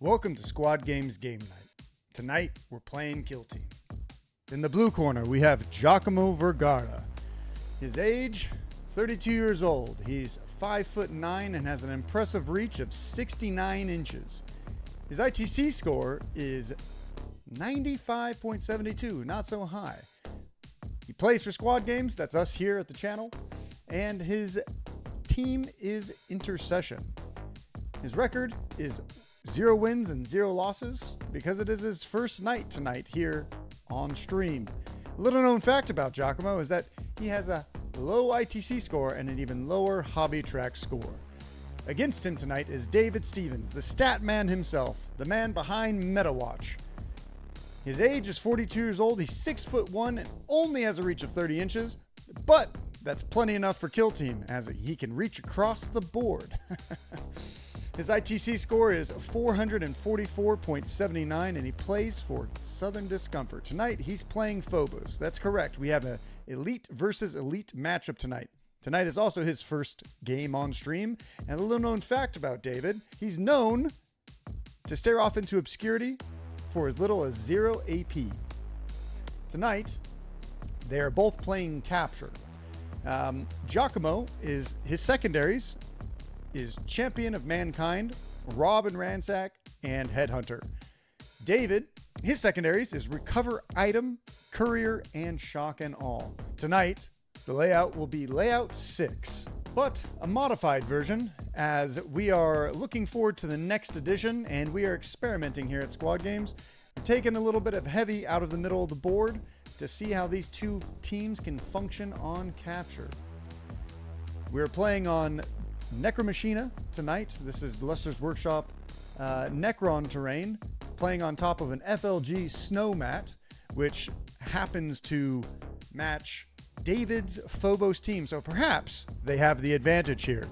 Welcome to Squad Games Game Night. Tonight, we're playing Kill Team. In the blue corner, we have Giacomo Vergara. His age, 32 years old. He's 5'9" and has an impressive reach of 69 inches. His ITC score is 95.72, not so high. He plays for Squad Games, that's us here at the channel, and his team is Intercession. His record is 0 wins and 0 losses because it is his first night tonight here on stream. A little known fact about Giacomo is that he has a low ITC score and an even lower hobby track score. Against him tonight is David Stevens, the stat man himself, the man behind MetaWatch. His age is 42 years old, he's 6'1" and only has a reach of 30 inches, but that's plenty enough for Kill Team as he can reach across the board. His ITC score is 444.79 and he plays for Southern Discomfort. Tonight, he's playing Phobos. That's correct. We have an elite versus elite matchup tonight. Tonight is also his first game on stream. And a little known fact about David, he's known to stare off into obscurity for as little as 0 AP. Tonight, they are both playing Capture. Giacomo is his secondaries is Champion of Mankind, Rob and Ransack, and Headhunter. David, his secondaries is Recover Item, Courier, and Shock and Awe. Tonight, the layout will be Layout 6, but a modified version as we are looking forward to the next edition and we are experimenting here at Squad Games. We're taking a little bit of heavy out of the middle of the board to see how these two teams can function on Capture. We're playing on Necromachina tonight. This is Lester's Workshop Necron terrain, playing on top of an FLG snow mat, which happens to match David's Phobos team, so perhaps they have the advantage here.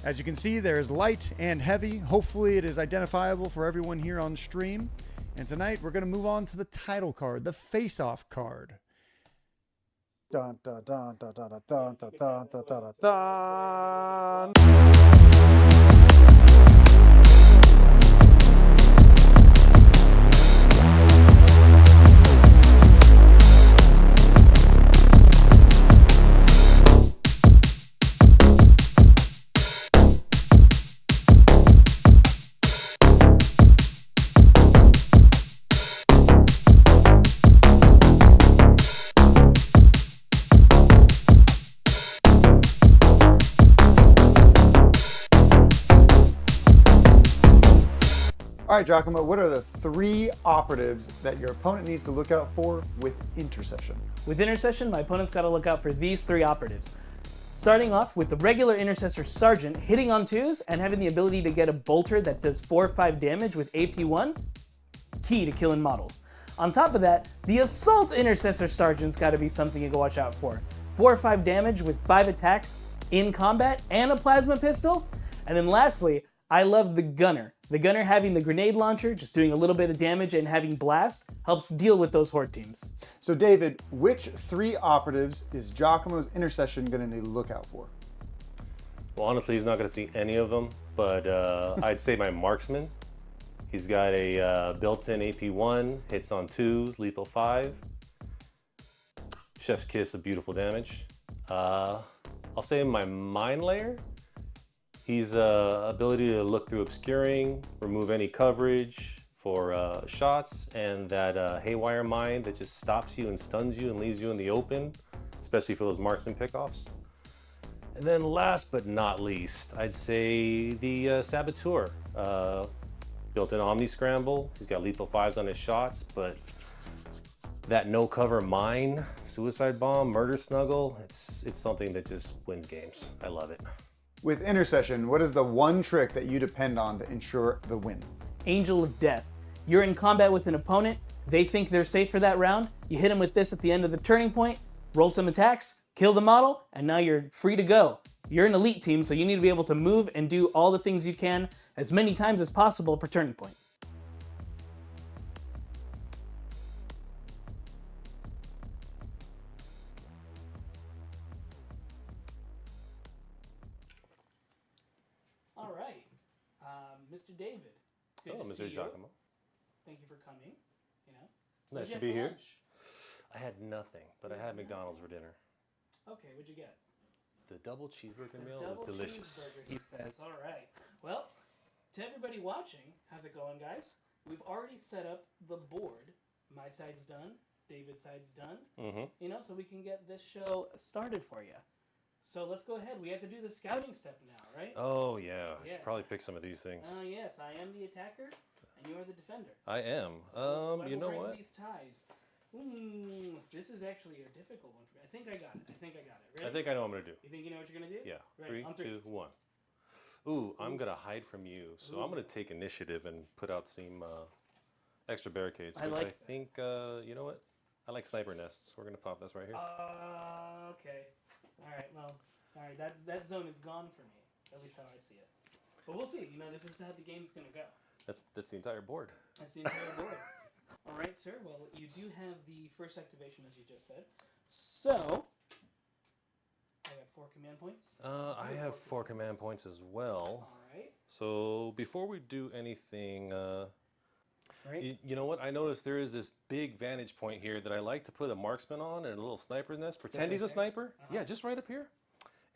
As you can see, there is light and heavy. Hopefully it is identifiable for everyone here on stream. And tonight we're going to move on to the title card, the face-off card. Dun, dun, dun, dun, dun, dun, dun, dun, dun, dun, dun. All right, Giacomo, what are the 3 operatives that your opponent needs to look out for with Intercession? With Intercession, my opponent's got to look out for these 3 operatives. Starting off with the regular Intercessor Sergeant hitting on 2s and having the ability to get a bolter that does 4 or 5 damage with AP1, key to killing models. On top of that, the Assault Intercessor Sergeant's got to be something you go watch out for. 4 or 5 damage with 5 attacks in combat and a plasma pistol. And then lastly, I love the Gunner. The Gunner having the grenade launcher, just doing a little bit of damage and having blast, helps deal with those horde teams. So David, which 3 operatives is Giacomo's Intercession going to need to look out for? Well, honestly, he's not going to see any of them, but I'd say my Marksman. He's got a built-in AP1, hits on 2s, lethal 5. Chef's Kiss of beautiful damage. I'll say my Mine Layer. He's ability to look through obscuring, remove any coverage for shots, and that haywire mine that just stops you and stuns you and leaves you in the open, especially for those marksman pickoffs. And then last but not least, I'd say the Saboteur. Built-in Omni Scramble. He's got lethal 5s on his shots, but that no cover mine, Suicide Bomb, Murder Snuggle, it's something that just wins games. I love it. With Intercession, what is the one trick that you depend on to ensure the win? Angel of Death. You're in combat with an opponent, they think they're safe for that round, you hit them with this at the end of the turning point, roll some attacks, kill the model, and now you're free to go. You're an elite team, so you need to be able to move and do all the things you can as many times as possible per turning point. Mr. David, Good Oh, to Mr. see you. Giacomo. Thank you for coming. You know. Nice What'd you to be have for here. lunch? I had nothing, but I had McDonald's for dinner. Okay, what'd you get? The double cheeseburger meal Double was delicious. cheeseburger, he says. All right. Well, to everybody watching, how's it going, guys? We've already set up the board. My side's done. David's side's done. Mm-hmm. You know, so we can get this show started for you. So let's go ahead. We have to do the scouting step now, right? Oh, yeah. I Yes. should probably pick some of these things. Yes, I am the attacker, and you are the defender. I am. I You will know break what? these ties. This is actually a difficult one for me. I think I got it. Ready? I think I know what I'm going to do. You think you know what you're going to do? Yeah. Ready? 3, On 3. 2, 1. Ooh, I'm going to hide from you. So I'm going to take initiative and put out some extra barricades. I like that. I think, you know what? I like sniper nests. We're going to pop this right here. Okay. All right. Well, all right. That zone is gone for me. At least how I see it. But we'll see. You know, this is how the game's going to go. That's the entire board. That's the entire board. All right, sir. Well, you do have the first activation, as you just said. So, I got 4 command points. I have 4 command points as well. All right. So before we do anything, Right. you know what? I noticed there is this big vantage point here that I like to put a marksman on and a little sniper's nest. Pretend right he's a there? sniper. Yeah, just right up here.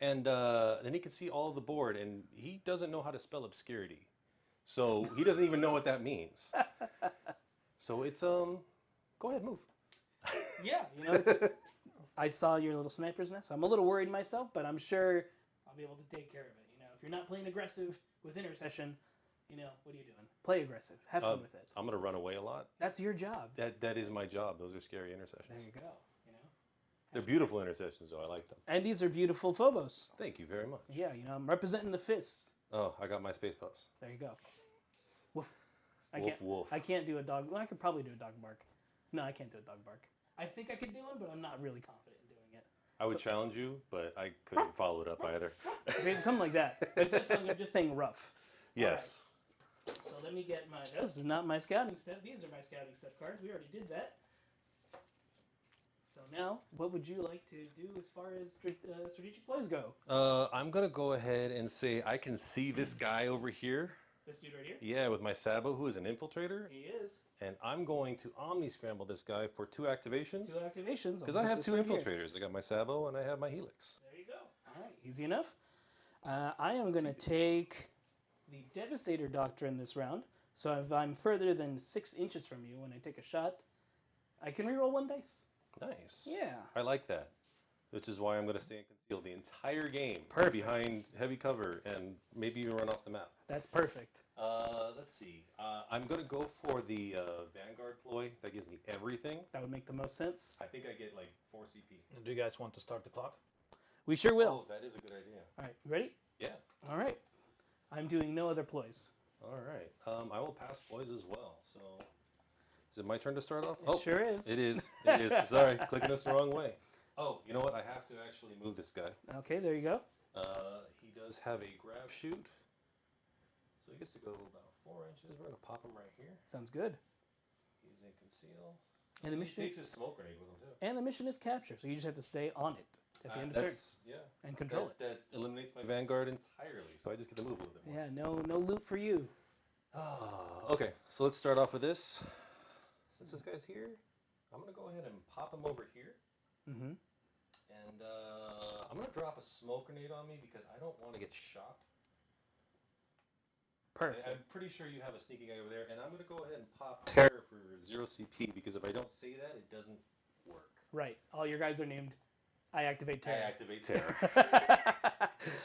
And then he can see all of the board, and he doesn't know how to spell obscurity. So he doesn't even know what that means. So it's, go ahead, move. Yeah, you know, I saw your little sniper's nest. I'm a little worried myself, but I'm sure I'll be able to take care of it. You know, if you're not playing aggressive with Intercession, you know, what are you doing? Play aggressive. Have fun with it. I'm going to run away a lot. That's your job. That is my job. Those are scary intercessions. There you go. You know, They're beautiful intercessions, though. I like them. and these are beautiful Phobos. Thank you very much. Yeah, you know, I'm representing the fist. Oh, I got my space puffs. There you go. Woof. Woof, woof. I can't do a dog. Well, I could probably do a dog bark. No, I can't do a dog bark. I think I could do one, but I'm not really confident in doing it. I would challenge you, but I couldn't follow it up either. Maybe something like that. I'm just saying rough. Yes. So let me get my. This is not my scouting step. These are my scouting step cards. We already did that. So now, what would you like to do as far as strategic plays go? I'm going to go ahead and say I can see this guy over here. This dude right here? Yeah, with my Sabo, who is an infiltrator. He is. And I'm going to Omni-Scramble this guy for 2 activations. 2 activations. Because I have 2 infiltrators. I got my Sabo and I have my Helix. There you go. All right, easy enough. I am going to take the Devastator Doctrine this round. So if I'm further than 6 inches from you when I take a shot, I can reroll 1 dice. Nice. Yeah. I like that. Which is why I'm going to stay concealed the entire game. Perfect. Behind heavy cover and maybe even run off the map. That's perfect. Let's see. I'm going to go for the Vanguard ploy. That gives me everything. That would make the most sense. I think I get like 4 CP. Do you guys want to start the clock? We sure will. Oh, that is a good idea. All right, you ready? Yeah. All right. I'm doing no other ploys. All right. I will pass ploys as well. So, is it my turn to start off? It sure is. It is. It is. Sorry, clicking this the wrong way. Oh, you know what? I have to actually move this guy. Okay, there you go. He does have a grab shoot. So he gets to go about 4 inches. We're going to pop him right here. Sounds good. He's in conceal. And the He mission takes his smoke grenade with him, too. and the mission is capture, so you just have to stay on it at the end of the turn Yeah. and control it. That eliminates my Vanguard entirely, so I just get to move a little bit more. Yeah, no loot for you. Okay, so let's start off with this. Since this guy's here, I'm going to go ahead and pop him over here. Mm-hmm. And I'm going to drop a smoke grenade on me because I don't want to get shot. Perfect. I'm pretty sure you have a sneaky guy over there. And I'm going to go ahead and pop Terror for 0 CP because if I don't say that, it doesn't work. Right. All your guys are named I Activate I Terror. activate Terror.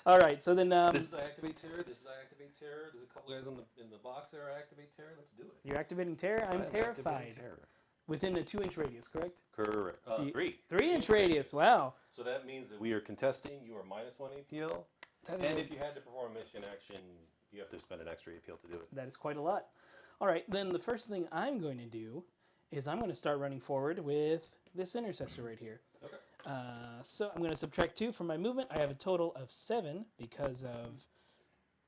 All right, so then... This is I activate Terror. This is I activate Terror. There's a couple guys in the box there. I activate Terror. Let's do it. You're activating Terror. I'm I am activating terrified. Terror. Within a 2-inch radius, correct? Correct. 3. 3-inch radius. Wow. So that means that we are contesting. You are -1 APL. That And is, if you had to perform mission action, you have to spend an extra APL to do it. that is quite a lot. All right, then the first thing I'm going to do is I'm going to start running forward with this Intercessor right here. Okay. So I'm going to subtract 2 from my movement. I have a total of 7 because of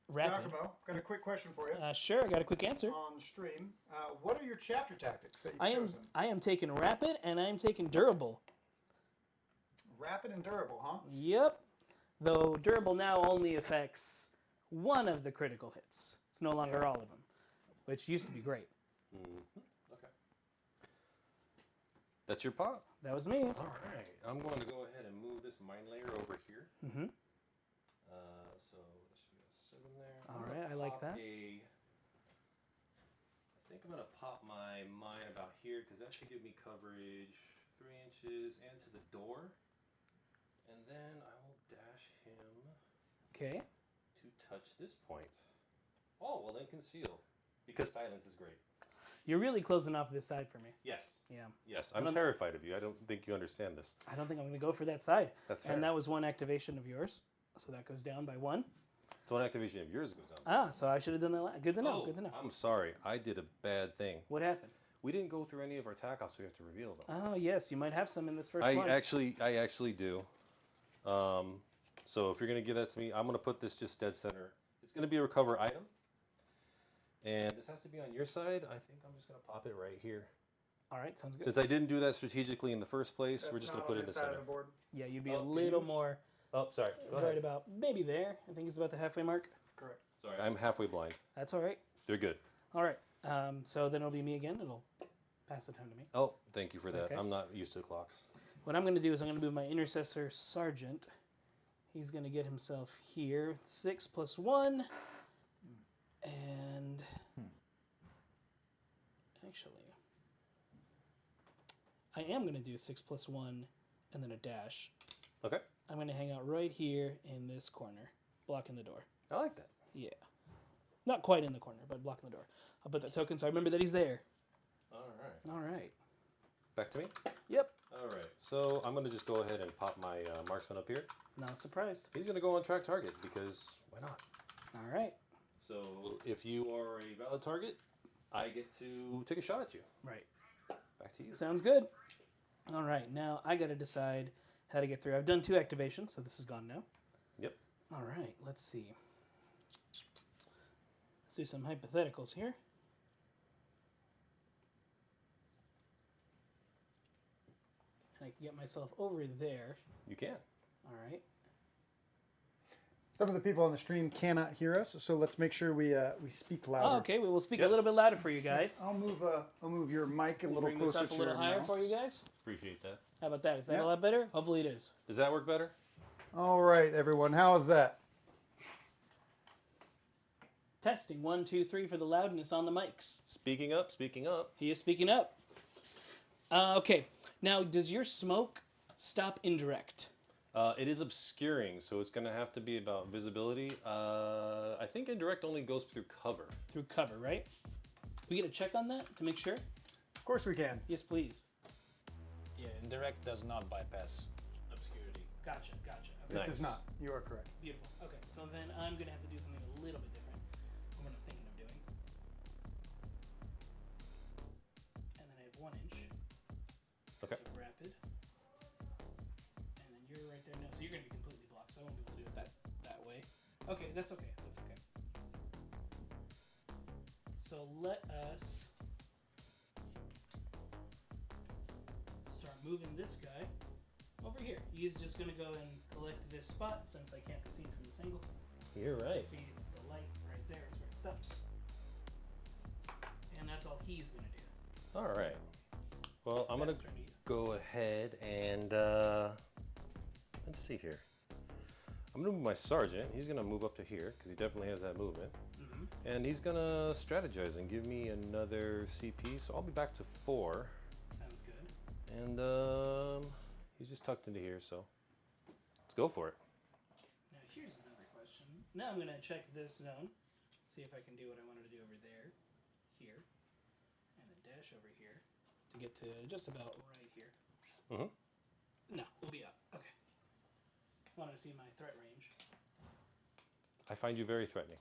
rapid. Giacomo, got a quick question for you. Sure, I got a quick answer. On stream, what are your chapter tactics that you've chosen? I am taking rapid and I am taking durable. Rapid and durable, huh? Yep. Though durable now only affects 1 of the critical hits. It's no longer all of them. which used to be great. Okay. That's your pot? That was me. All right. I'm going to go ahead and move this mine layer over here. Mm-hmm. So that should be a 7 there. All right, I like that. I think I'm going to pop my mine about here because that should give me coverage 3 inches and to the door. And then I will dash him Okay. to touch this point. Oh, well then conceal. Because silence is great. You're really closing off this side for me. Yes. Yeah. Yes, I'm terrified of you. I don't think you understand this. I don't think I'm going to go for that side. That's fair. And that was one activation of yours. So that goes down by 1. So one activation of yours goes down. Ah, so I should have done that. Good to know. Oh, Good to know. I'm sorry. I did a bad thing. What happened? We didn't go through any of our tack offs. We have to reveal them. Oh, yes. You might have some in this first I one. actually do. So if you're going to give that to me, I'm going to put this just dead center. It's going to be a recover item. And this has to be on your side. I think I'm just going to pop it right here. All right. Sounds good. Since I didn't do that strategically in the first place, we're just going to put it in the side center. of the board. Yeah, you'd be Oh, a can little you- more Oh, sorry. Go right ahead. about maybe there. I think it's about the halfway mark. Correct. Sorry, I'm halfway blind. That's all right. You're good. All right. So then it'll be me again. It'll pass the time to me. Oh, thank you for that. okay. I'm not used to the clocks. What I'm going to do is I'm going to move my Intercessor Sergeant. He's going to get himself here. 6 plus 1. And actually, I am going to do 6 plus 1 and then a dash. Okay. I'm going to hang out right here in this corner, blocking the door. I like that. Yeah. Not quite in the corner, but blocking the door. I'll put that token so I remember that he's there. All right. All right. Back to me? Yep. All right. So I'm going to just go ahead and pop my marksman up here. Not surprised. He's going to go on track target because why not? All right. So if you are a valid target, I get to take a shot at you. Right. Back to you. Sounds good. All right. Now I got to decide how to get through. I've done 2 activations, so this is gone now. Yep. All right. Let's see. Let's do some hypotheticals here. And I can get myself over there. You can. All right. Some of the people on the stream cannot hear us, so let's make sure we speak louder. Oh, okay. We will speak a Yep. little bit louder for you guys. I'll move your mic a little Bring this closer up to a little your higher mouth. for you guys. Appreciate that. How about that? Is that Yeah. a lot better? Hopefully it is. Does that work better? All right, everyone. How is that? Testing 1, 2, 3 for the loudness on the mics. Speaking up, speaking up. He is speaking up. Okay. Now, does your smoke stop indirect? It is obscuring, so it's going to have to be about visibility. I think indirect only goes through cover. Through cover, right? We get a check on that to make sure? Of course we can. Yes, please. Yeah, indirect does not bypass obscurity. Gotcha. It Nice. does not. You are correct. Beautiful. Okay, so then I'm going to have to do something a little bit different from what I'm thinking of doing. And then I have 1 inch. Okay. So rapid. And then you're right there now. So you're going to be completely blocked, so I won't be able to do it that way. Okay, that's okay. That's okay. So let us start moving this guy over here. He's just going to go and collect this spot since I can't be seen from this angle. You're right. See the light right there is where it stops. And that's all he's going to do. All right. Well, I'm going That's to turn to you. go ahead and let's see here. I'm going to move my sergeant. He's going to move up to here because he definitely has that movement. Mm-hmm. And he's going to strategize and give me another CP. So I'll be back to 4. Sounds good. And he's just tucked into here, so let's go for it. Now here's another question. Now I'm going to check this zone, see if I can do what I wanted to do over there, here, and then dash over here to get to just about right here. Mm-hmm. No, we'll be up. Okay. Wanted to see my threat range. I find you very threatening.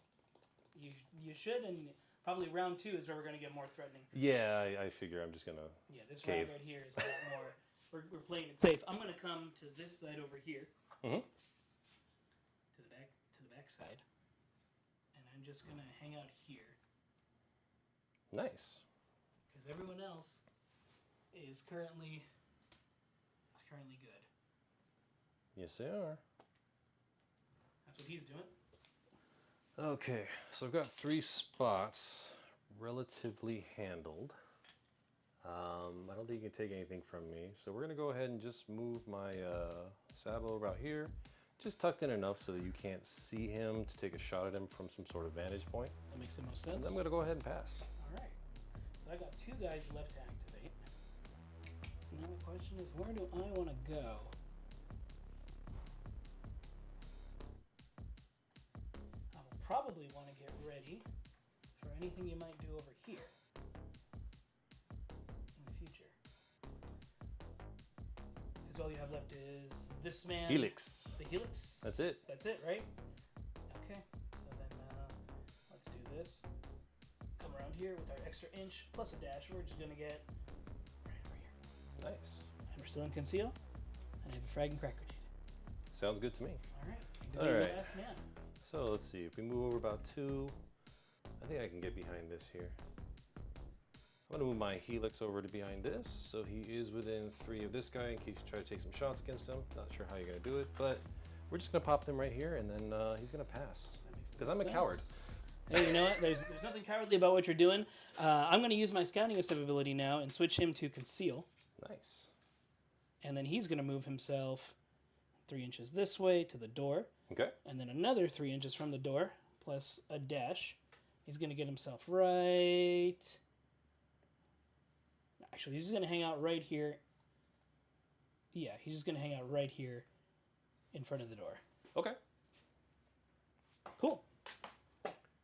You should, and probably round 2 is where we're going to get more threatening. Yeah, I figure I'm just going to... Yeah, this Cave. round right here is a lot more. We're playing it safe. I'm going to come to this side over here. Mm-hmm. To the back side. And I'm just going to hang out here. Nice. Because everyone else is currently good. Yes, they are. That's what he's doing. Okay, so I've got 3 spots relatively handled. I don't think you can take anything from me. So we're going to go ahead and just move my Sabo about here. Just tucked in enough so that you can't see him to take a shot at him from some sort of vantage point. That makes the most And sense. I'm going to go ahead and pass. All right. So I got 2 guys left to activate. Now the question is, where do I want to go? I will probably want to get ready for anything you might do over here in the future. Because all you have left is this man. Helix. The Helix. That's it. That's it, right? Okay. So then let's do this. Come around here with our extra inch plus a dash. We're just gonna get right over here. Nice. And we're still in conceal. And I have a frag and cracker data. Sounds good to me. All right. All right. Last man. So let's see. If we move over about 2, I think I can get behind this here. I'm going to move my Helix over to behind this, so he is within 3 of this guy in case you try to take some shots against him. Not sure how you're going to do it, but we're just going to pop them right here, and then he's going to pass. Because I'm a coward. Hey, you know what? There's nothing cowardly about what you're doing. I'm going to use my scouting ability now and switch him to conceal. Nice. And then he's going to move himself 3 inches this way to the door. Okay. And then another 3 inches from the door, plus a dash. He's going to get himself right... Actually, he's just going to hang out right here. Yeah, he's just going to hang out right here in front of the door. Okay. Cool.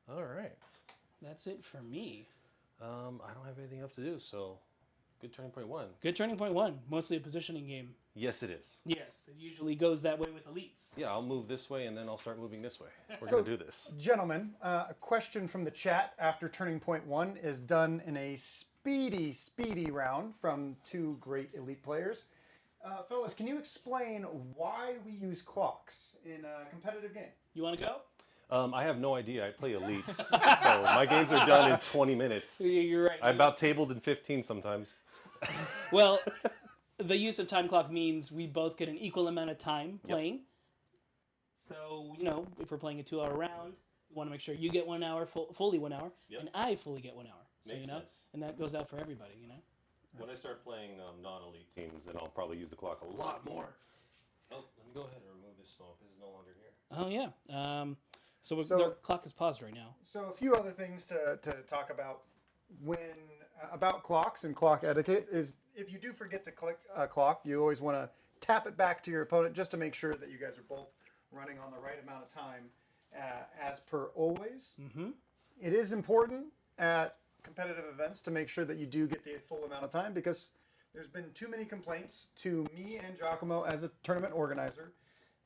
All right. That's it for me. I don't have anything else to do, so good turning point 1. Good turning point 1. Mostly a positioning game. Yes, it is. Yes, it usually goes that way with elites. Yeah, I'll move this way, and then I'll start moving this way. We're So- going to do this. Gentlemen, a question from the chat after turning point 1 is done in a speedy round from 2 great elite players. Fellas, can you explain why we use clocks in a competitive game? You want to go? I have no idea. I play elites, so my games are done in 20 minutes. You're right. I about tabled in 15 sometimes. Well, the use of time clock means we both get an equal amount of time playing. So, if we're playing a 2-hour round, we want to make sure you get 1 hour, fully 1 hour, and I fully get 1 hour. So, Makes sense. And that goes out for everybody, When I start playing non-elite teams, then I'll probably use the clock a lot more. Oh, let me go ahead and remove this stone because it's no longer here. Oh, yeah. So So- the clock is paused right now. So a few other things to talk about about clocks and clock etiquette is if you do forget to click a clock, you always want to tap it back to your opponent just to make sure that you guys are both running on the right amount of time as per always. Mm-hmm. It is important at competitive events to make sure that you do get the full amount of time because there's been too many complaints to me and Giacomo as a tournament organizer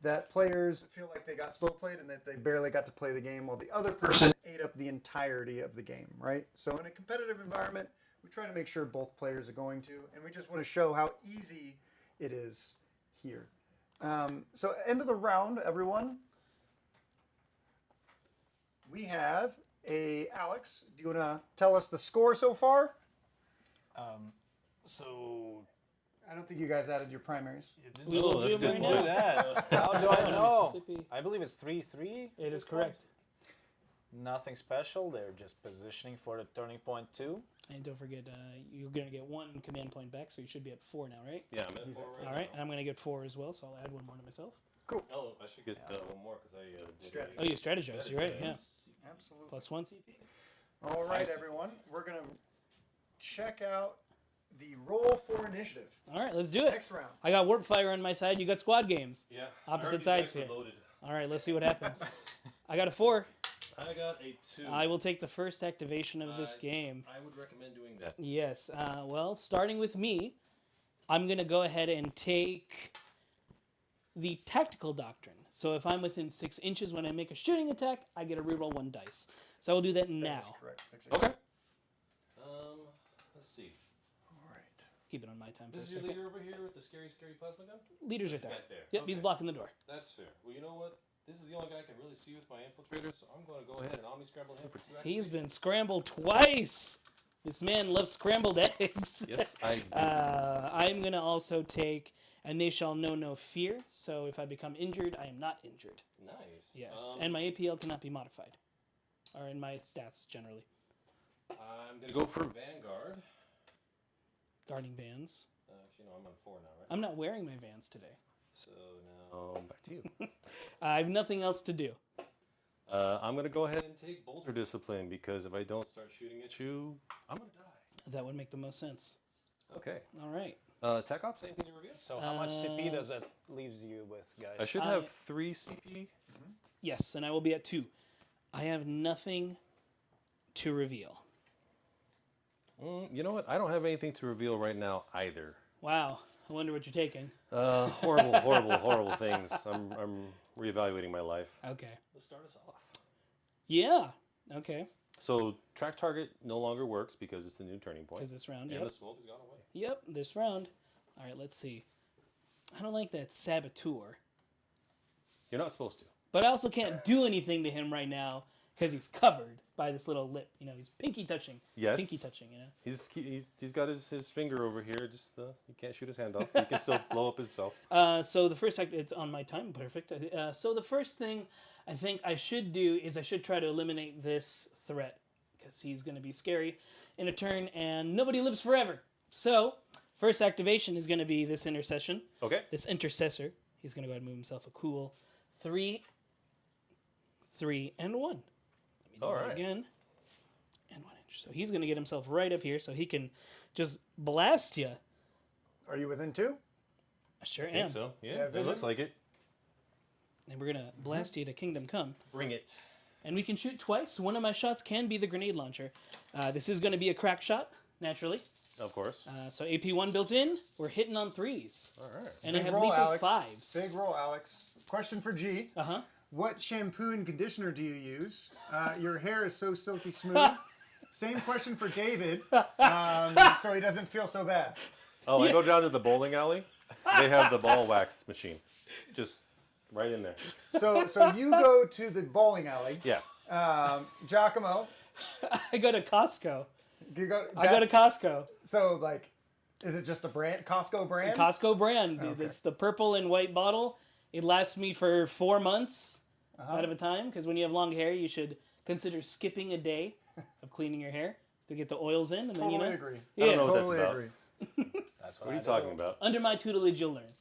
that players feel like they got slow played and that they barely got to play the game while the other person ate up the entirety of the game, right? So in a competitive environment, we try to make sure both players are going to, and we just want to show how easy it is here. So end of the round, everyone. We have Alex. Do you want to tell us the score so far? So I don't think you guys added your primaries. We will that's do good. them do right now. that. How do I know? Mississippi. I believe it's 3-3. It is correct. Nothing special. They're just positioning for the turning point 2. And don't forget, you're going to get 1 command point back, so you should be at 4 now, right? Yeah, I'm at 4 right All right, and now. I'm going to get 4 as well, so I'll add 1 more to myself. Oh, I should get one more because I did Strategy. Oh, you strategize. You're right, yeah. Absolutely. Plus 1 CP. All right, everyone. We're going to check out the roll for initiative. All right, let's do it. Next round. I got Warp Fire on my side. You got Squad Games. Yeah. Opposite sides here. Loaded. All right, let's see what happens. I got a 4. I got a 2. I will take the first activation of this game. I would recommend doing that. Yes. Well, starting with me, I'm going to go ahead and take the Tactical Doctrine. So if I'm within 6 inches when I make a shooting attack, I get to reroll 1 dice. So I will do that That is now. correct. Okay. Let's see. All right. Keep it on my time for a This is your second. leader over here with the scary plasma gun? Leaders right there. Back there. Yep, he's Okay. blocking the door. That's fair. Well, you know what? This is the only guy I can really see with my infiltrator, so I'm going to go ahead and omni-scramble him for 2 He's activations. been scrambled twice. This man loves scrambled eggs. Yes, I do. I'm going to also take, and they shall know no fear. So if I become injured, I am not injured. Nice. Yes. And my APL cannot be modified. Or in my stats, generally. I'm going to go for Vanguard. Guarding Vans. Actually, no, I'm on 4 now, right? I'm not wearing my Vans today. So now back to you. I have nothing else to do. I'm going to go ahead and take Bolter Discipline because if I don't start shooting at you, I'm going to die. That would make the most sense. Okay. All right. Tech Ops, anything to reveal? So how much CP does that leaves you with, guys? I should have 3 CP. Yes, and I will be at 2. I have nothing to reveal. You know what? I don't have anything to reveal right now either. Wow. I wonder what you're taking. Horrible things. I'm reevaluating my life. Okay. Let's start us off. Yeah. Okay. So track target no longer works because it's a new turning point. Because this round, And yep. the smoke has gone away. Yep, this round. All right, let's see. I don't like that saboteur. You're not supposed to. But I also can't do anything to him right now because he's covered by this little lip. You know, he's pinky touching. Yes. Pinky touching, you know. He's got his finger over here. Just he can't shoot his hand off. He can still blow up himself. So the first act, it's on my time, perfect. So the first thing I think I should do is I should try to eliminate this threat because he's going to be scary in a turn, and nobody lives forever. So first activation is going to be this intercession. Okay. This intercessor. He's going to go ahead and move himself a cool 3, 3, and 1. Let me do All that right. again. And 1 inch. So he's going to get himself right up here so he can just blast you. Are you within 2? I sure I am. think so. Yeah, Yeah, it vision. looks like it. And we're going to blast you to Kingdom Come. Bring it. And we can shoot twice. One of my shots can be the grenade launcher. This is going to be a crack shot, naturally. Of course. So AP1 built in. We're hitting on 3s. All right. And I Big have roll, lethal Alex. 5s. Big roll, Alex. Question for G. Uh-huh. What shampoo and conditioner do you use? Your hair is so silky smooth. Same question for David, so he doesn't feel so bad. Oh, I go down to the bowling alley. They have the ball wax machine, just right in there. So you go to the bowling alley. Yeah. Giacomo, I go to Costco. you go. I go to Costco. So like, is it just a brand, Costco brand? Costco brand. Okay. It's the purple and white bottle. It lasts me for 4 months Uh-huh. out of a time because when you have long hair, you should consider skipping a day of cleaning your hair to get the oils in. And then, Totally you know, agree. Yeah. I don't know what Totally that's about. agree. That's What are you talking about? Under my tutelage, you'll learn.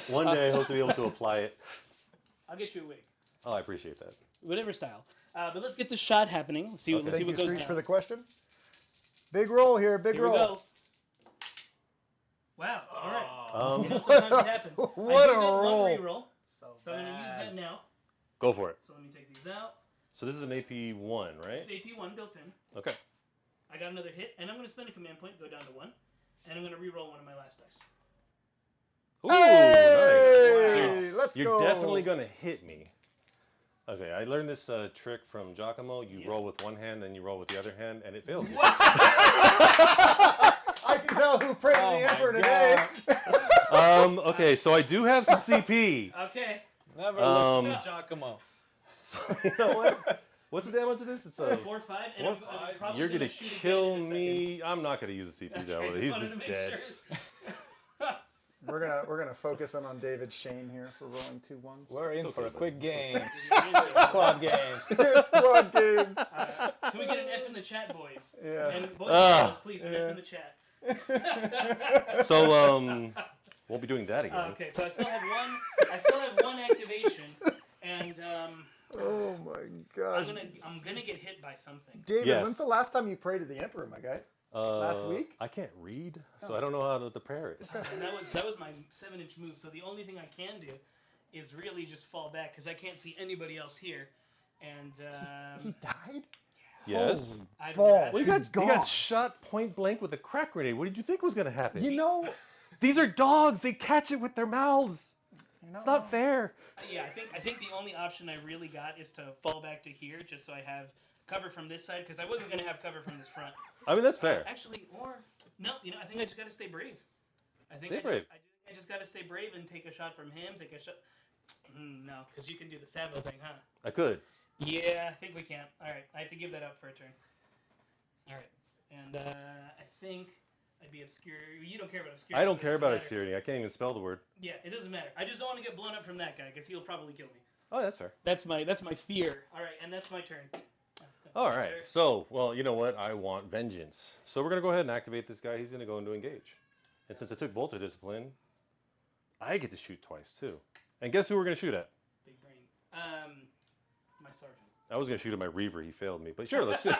One day I hope to be able to apply it. I'll get you a wig, Oh, I appreciate that. whatever style. But let's get the shot happening. Let's see, Okay. let's see Thank what you, goes Screech, down. for the question. Big roll here. Big Here we roll. go. Wow. All right. Um, You know, sometimes it happens. What I a did that roll. one reroll, So so I'm going to use bad. that now. Go for it. So let me take these out. So this is an AP1, right? It's AP1 built in. Okay. I got another hit, and I'm going to spend a command point, go down to 1, and I'm going to reroll one of my last dice. Ooh, Hey, nice. let's You're go. definitely going to hit me. Okay, I learned this trick from Giacomo. You roll with one hand, then you roll with the other hand, and it fails you. I can tell who prayed Oh to the my emperor today. Okay, so I do have some CP. Okay. Never Um, listen to Giacomo. So you know what? What's the damage of this? It's a 4, 5, and I'm 4-5. probably You're gonna gonna shoot again kill in a second. me. I'm not gonna use a CP Okay, though. just He's wanted just to make dead. sure. We're gonna focus in on David's shame here for rolling 2 1s. We're in for a okay, quick bud. game. Can Squad games. Squad games. we get an F in the chat, boys? Yeah. And boys, Ah. girls, please, an F in the chat. So won't be doing that again. Okay, so I still have one activation, and Oh my gosh. I'm gonna get hit by something. David, Yes. when's the last time you prayed to the emperor, my guy? Last week? I can't read, so I don't know how to prepare it. And that was my 7-inch move. So the only thing I can do is really just fall back because I can't see anybody else here. And He died? Yes. Holy I'd balls. rather- Well, you He's got gone. shot point blank with a crack grenade. What did you think was gonna happen? You know, These are dogs. They catch it with their mouths. It's not fair. Yeah, I think the only option I really got is to fall back to here just so I have cover from this side because I wasn't gonna have cover from this front. I mean, that's fair. Actually, or no, you know, I think I just gotta stay brave. I think Stay brave. I just gotta stay brave and take a shot from him. Take a shot. No, because you can do the Sabo thing, huh? I could. Yeah, I think we can. All right, I have to give that up for a turn. All right, and I think I'd be obscure. You don't care about obscurity. I don't so it care doesn't about matter. obscurity. I can't even spell the word. Yeah, it doesn't matter. I just don't want to get blown up from that guy because he'll probably kill me. Oh, that's fair. That's my fear. All right, and that's my turn. All right. So, well, you know what? I want vengeance. So we're gonna go ahead and activate this guy. He's gonna go into engage. And since I took bolter discipline, I get to shoot twice too. And guess who we're gonna shoot at? Big brain. My sergeant. I was gonna shoot at my reaver. He failed me. But sure, let's shoot.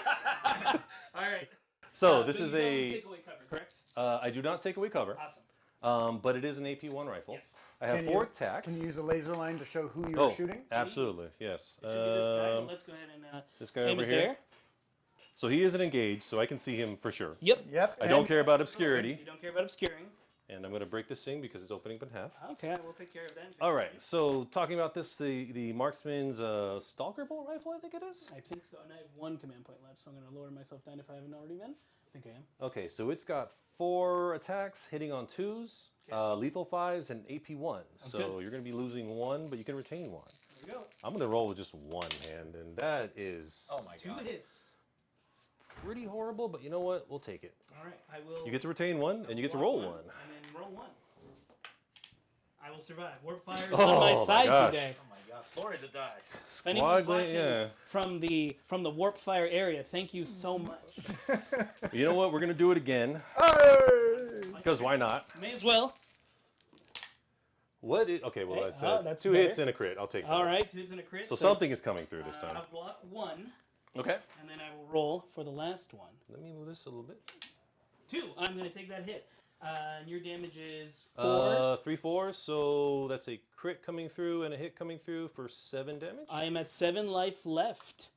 All right. So this but is you don't a. take away cover, correct? I do not take away cover. Awesome. But it is an AP1 rifle. Yes. I have Can 4 you- attacks. Can you use a laser line to show who you're Oh, shooting? absolutely. Yes. It should be this guy. Let's go ahead and This guy aim over it here. there. So he isn't engaged, so I can see him for sure. Yep. Yep. I don't and- care about obscurity, You don't care about obscuring. and I'm going to break this thing because it's opening up in half. Okay, I will take care of that. All right, so talking about this, the Marksman's Stalker Bolt rifle, I think it is? I think so, and I have 1 command point left, so I'm going to lower myself down if I haven't already been. I think I am. Okay, so it's got 4 attacks, hitting on 2s, lethal 5s, and AP1s. So good. you're going to be losing 1, but you can retain 1. There we go. I'm going to roll with just 1 hand, and that is Oh my 2 god. hits. pretty horrible, but you know what? We'll take it. All right, I will. You get to retain 1, and you get to roll 1. And then roll 1. I will survive. Warp fire is Oh on my my side gosh. today. Oh my god. Florida dies. If anyone's Squad, watching yeah. from the warp fire area, thank you so much. You know what? We're going to do it again, Hey! because why not? May as well. Okay, well, Hey, that's, that's 2 hits better. and a crit. I'll take that. All right, 2 hits and a crit. So something is coming through this time. I'll block 1, Okay. and then I will roll for the last one. Let me move this a little bit. 2. I'm going to take that hit. And your damage is 4. 3 4s, so that's a crit coming through and a hit coming through for 7 damage. I am at 7 life left.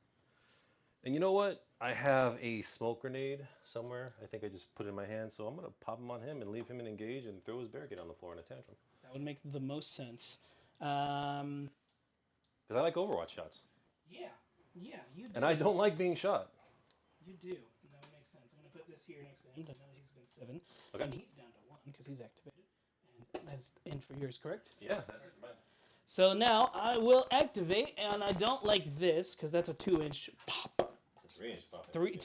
And you know what? I have a smoke grenade somewhere. I think I just put it in my hand, so I'm gonna pop him on him and leave him in engage and throw his barricade on the floor in a tantrum. That would make the most sense. Because I like Overwatch shots, Yeah, you do. and I don't like being shot. You do. That would make sense. I'm going to put this here next to him. Now that he's been 7. Okay. And he's down to 1 because he's activated. And that's in for yours, correct? Yeah, that's it. Man. So now I will activate, and I don't like this because that's a 2-inch pop. It's a 3-inch pop. 3.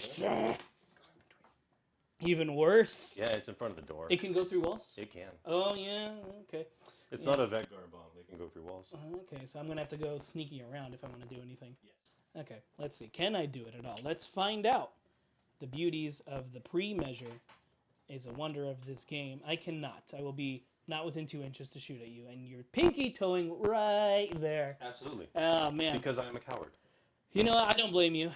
Even worse. Yeah, it's in front of the door. It can go through walls? It can. Oh, yeah. Okay. It's Yeah. not a Vecgar bomb. They can go through walls. Okay, so I'm going to have to go sneaky around if I want to do anything. Yes. Okay, let's see. Can I do it at all? Let's find out. The beauties of the pre-measure is a wonder of this game. I cannot. I will be not within 2 inches to shoot at you, and you're pinky toeing right there. Absolutely. Oh, man. Because I'm a coward. You know what? I don't blame you.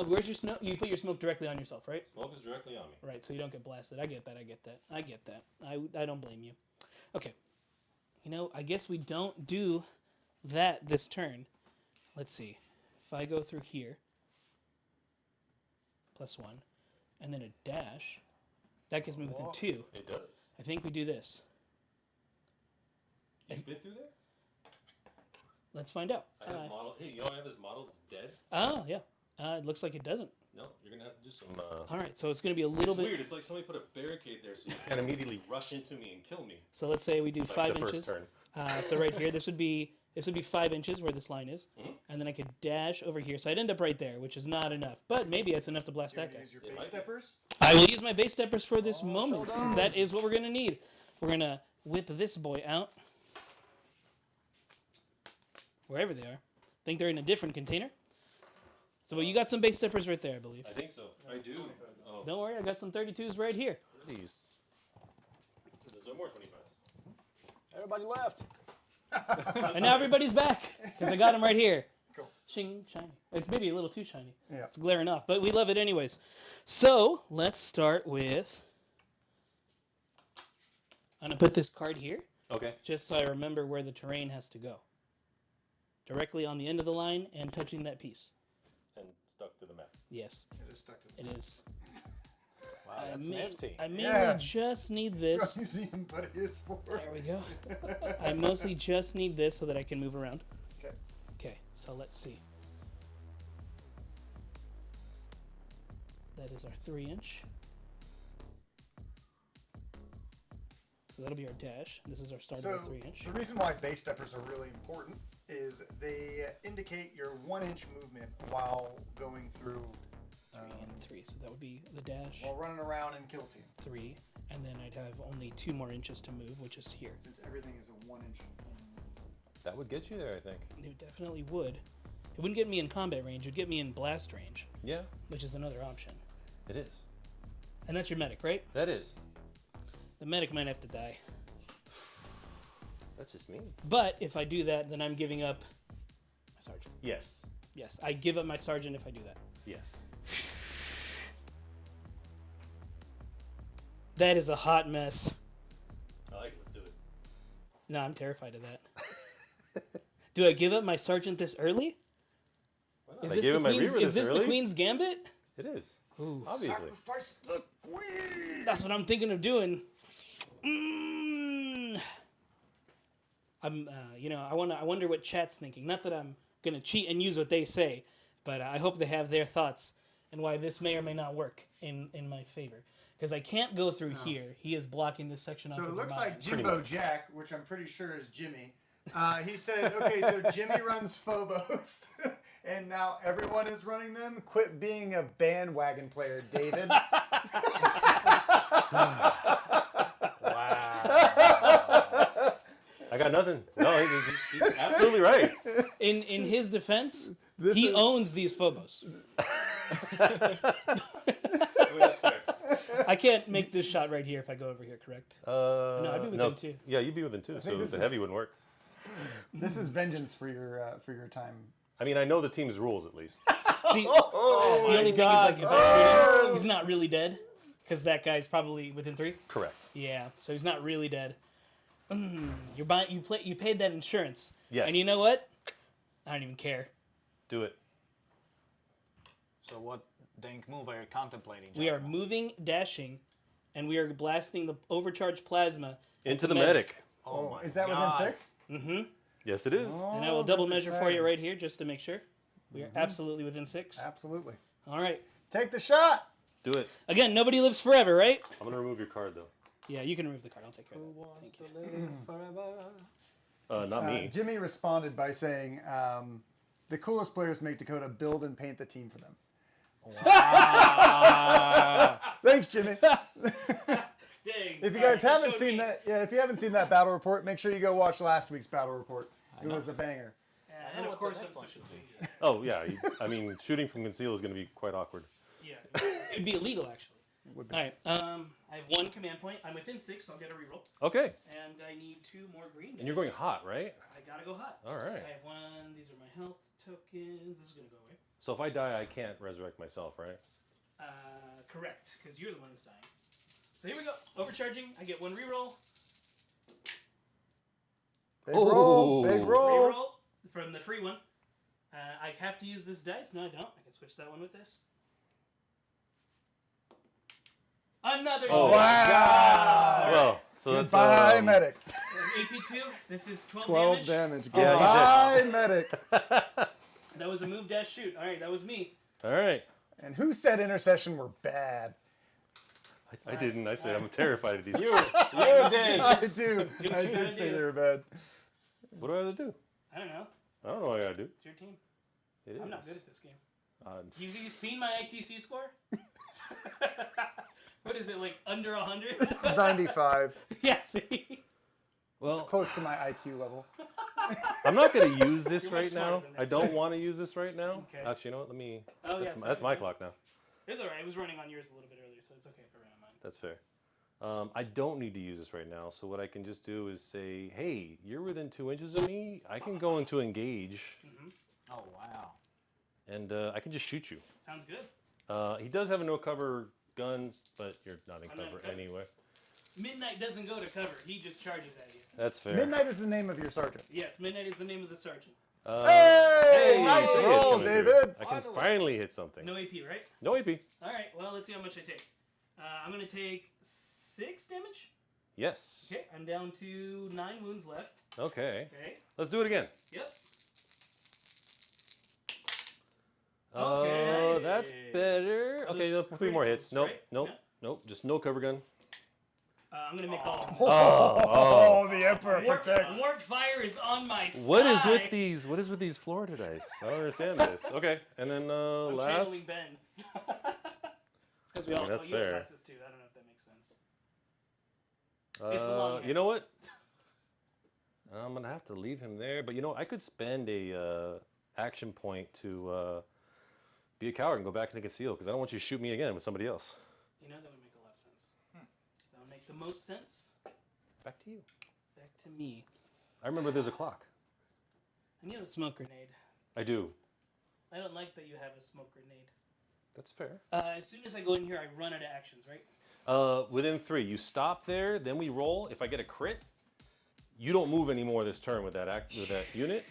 Where's your smoke? You put your smoke directly on yourself, right? Smoke is directly on me. Right, so you don't get blasted. I get that. I don't blame you. Okay. You know, I guess we don't do that this turn. Let's see. If I go through here, +1, and then a dash, that gets me within 2. It does. I think we do this. You fit through there? Let's find out. I have model. Hey, you know I have this model that's dead. Oh, yeah. It looks like it doesn't. No, you're gonna have to do some. All right, so it's going to be a little It's bit. weird. It's like somebody put a barricade there, so you can't immediately rush into me and kill me. So let's say we do Like 5 the first inches. turn. So right here, this would be 5 inches where this line is, and then I could dash over here. So I'd end up right there, which is not enough, but maybe that's enough to blast that guy. Use your base steppers. I will use my base steppers for this moment because that is what we're gonna need. We're gonna whip this boy out wherever they are. I think they're in a different container. So you got some base steppers right there, I believe. I think so. I do. Oh, Don't worry, I got some 32s right here. these. There's no more 25s. Everybody left. And now everybody's back because I got them right here. Cool. Shing, shiny. It's maybe a little too shiny. Yeah. It's glaring off, but we love it anyways. So let's start with. I'm gonna put this card here Okay. just so I remember where the terrain has to go. Directly on the end of the line and touching that piece. And stuck to the map. Yes, It is stuck to the it is. Wow, that's nifty. I mainly Yeah. just need That's this. what museum, but it is for. There we go. I mostly just need this so that I can move around. Okay. Okay, so let's see. That is our 3-inch. So that'll be our dash. This is our start So of our 3-inch. the reason why base steppers are really important is they indicate your 1-inch movement while going through, 3 and 3. So that would be the dash, while running around and kill team. 3, and then I'd have only 2 more inches to move, which is here. Since everything is a 1-inch. That would get you there, I think. It definitely would. It wouldn't get me in combat range. It would get me in blast range, Yeah, which is another option. it is. And that's your medic, right? That is. The medic might have to die. That's just me. But if I do that, then I'm giving up my sergeant. Yes. Yes, I give up my sergeant if I do that. Yes. That is a hot mess. I like it. Let's do it. No, I'm terrified of that. Do I give up my sergeant this early? Is I this, gave the him my Queen's, Reaver is this this the early. Queen's Gambit? It is. Ooh. Obviously. Sacrifice the queen. That's what I'm thinking of doing. I'm, I wonder what chat's thinking. Not that I'm gonna cheat and use what they say, but I hope they have their thoughts and why this may or may not work in my favor. Because I can't go through here. He is blocking this section off. So of it the looks map. like Jimbo Jack, which I'm pretty sure is Jimmy. He said, okay, so Jimmy runs Phobos, and now everyone is running them. Quit being a bandwagon player, David. I got nothing. No, he's absolutely right. In his defense, This he is- owns these Phobos. That's fair. I can't make this shot right here if I go over here, correct? No, I'd be within 2. Yeah, you'd be within 2, so this the is- heavy wouldn't work. This is vengeance for your time. I mean, I know the team's rules at least. See, the only thing is, like, if I shoot him, he's not really dead, because that guy's probably within 3. Correct. Yeah, so he's not really dead. You paid that insurance. Yes. And you know what? I don't even care. Do it. So what dank move are you contemplating, We are Giacomo? moving, dashing, and we are blasting the overcharged plasma Into the medic. Oh my Is that God. within 6? Mm-hmm. Yes, it is. And I will double measure for you right here just to make sure. We are absolutely within 6. Absolutely. All right. Take the shot. Do it. Again, nobody lives forever, right? I'm gonna remove your card though. Yeah, you can remove the card. I'll take care of that. Thank you. Not me. Jimmy responded by saying, the coolest players make Dakota build and paint the team for them. Thanks, Jimmy. Dang. If you guys haven't seen that, if you haven't seen that battle report, make sure you go watch last week's battle report. It was a banger. And of what course, the I'm next one switching should be. to Oh yeah. I mean, shooting from conceal is gonna be quite awkward. Yeah, it'd be illegal actually. Would be. All right. I have 1 command point. I'm within 6. So I'll get a reroll, Okay. and I need 2 more green. And you're going dice. hot, right? I gotta go hot. All right. I have 1. These are my health tokens. This is gonna go away. So if I die, I can't resurrect myself, right? Correct, because you're the one who's dying. So here we go. Overcharging. I get 1 reroll. Big roll. Oh. Big roll. Reroll from the free one. I have to use this dice. No, I don't. I can switch that one with this. Another Oh, six. wow. Well, so that's Goodbye, medic. AP2. This is 12, 12 damage. damage. Yeah, Goodbye, medic. That was a move dash shoot. All right, that was me. All right. And who said intercession were bad? I didn't. I said I'm terrified of these. You did. I do. what I you gotta did say do. they were bad. What do I have to do? I don't know. I don't know what I gotta do. It's your team. It I'm not is. good at this game. Uh, You seen my ITC score? What is it, like under 100? 95. Yeah, see? well, Close to my IQ level. I'm not gonna use this You're much right smarter now. than I that. don't want to use this right now. Okay. Actually, you know what? Let me. Oh, that's, yeah, that's my sorry. clock now. It's alright. It was running on yours a little bit earlier, so it's okay if I ran on mine. That's fair. I don't need to use this right now. So what I can just do is say, "Hey, you're within 2 inches of me. I can go into engage, Oh wow. and I can just shoot you." Sounds good. He does have a no cover guns, but you're not in I'm not in cover cover. anyway. Midnight doesn't go to cover. He just charges at you. That's fair. Midnight is the name of your sergeant. Yes, Midnight is the name of the sergeant. Hey, nice it's roll, coming through. David. I can Finally. finally hit something. No AP, right? No AP. Alright, well, let's see how much I take. I'm going to take 6 damage. Yes. Okay, I'm down to 9 wounds left. Okay. Okay, Let's do it again. yep. Oh, Okay, nice. that's better. Okay, Those no, 3 more hits. criticals, Nope, right? nope, Yeah. nope. Just no cover gun. I'm going to make all Oh, the Emperor Warp, protects. warp fire is on my side. What is with these? What is with these Florida dice? I don't understand this. Okay, and then I'm last. channeling Ben. It's because we I all mean, that's you have fair. classes too. I don't know if that makes sense. It's a long You know what? I'm gonna have to leave him there, but you know I could spend a action point to be a coward and go back into conceal because I don't want you to shoot me again with somebody else. You know, that would make a lot of sense. That would make the most sense. Back to you. Back to me. I remember there's a clock. I need a smoke grenade. I do. I don't like that you have a smoke grenade. That's fair. As soon as I go in here, I run out of actions, right? Within 3, you stop there, then we roll. If I get a crit, you don't move anymore this turn with that unit,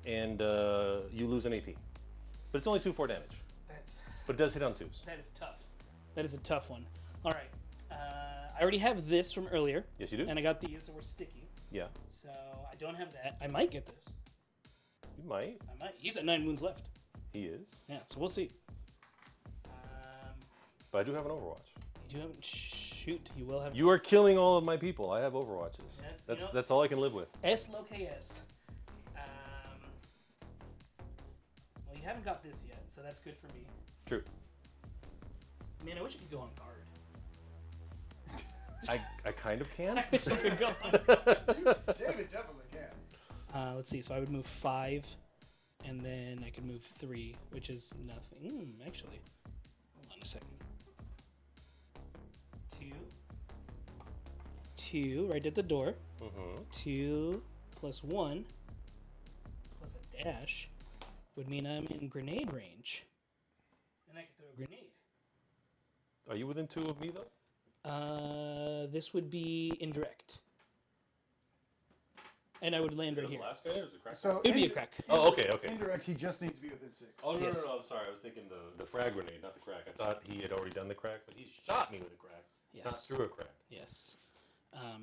and you lose an AP. But it's only 2/4 damage. But it does hit on 2s. That is tough. That is a tough one. All right. I already have this from earlier. Yes, you do. And I got these that were sticky. Yeah. So I don't have that. I might get this. You might. I might. He's at 9 wounds left. He is. Yeah, so we'll see. But I do have an Overwatch. You do have... Shoot, you will have... You are killing all of my people. I have Overwatches. That's all I can live with. S low KS. Well, you haven't got this yet, so that's good for me. True. Man, I wish I could go on guard. I kind of can. I wish I could go on David definitely can. let's see, so I would move 5, and then I could move 3, which is nothing. Actually, hold on a second. 2, right at the door. 2 plus 1 plus a dash would mean I'm in grenade range. And I can throw a grenade. Are you within 2 of me, though? This would be indirect. And I would land right here. Last grenade or is it crack? So It'd be a crack. Oh, okay. Indirect, he just needs to be within 6. Oh, no, Yes. I'm sorry. I was thinking the frag grenade, not the crack. I thought he had already done the crack, but he shot me with a crack. Yes. Not through a crack. Yes.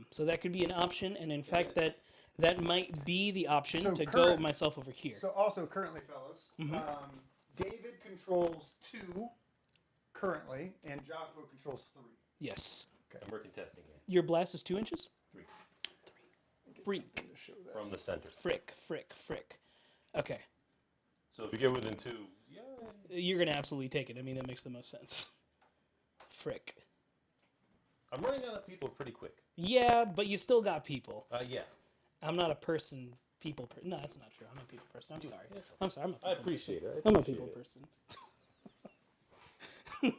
So that could be an option, and in fact, that might be the option So to go current- myself over here. So also currently, fellas, David controls 2 currently, and Giacomo controls 3. Yes. And we're contesting it. Your blast is 2 inches? 3. Freak. To show that. From the center. Frick. Okay. So if you get within 2, yeah. You're going to absolutely take it. I mean, that makes the most sense. Frick. I'm running out of people pretty quick. Yeah, but you still got people. Yeah. I'm not a person. No, that's not true. I'm a people person. I'm sorry. I'm sorry. I'm a people I appreciate it. I'm a people person.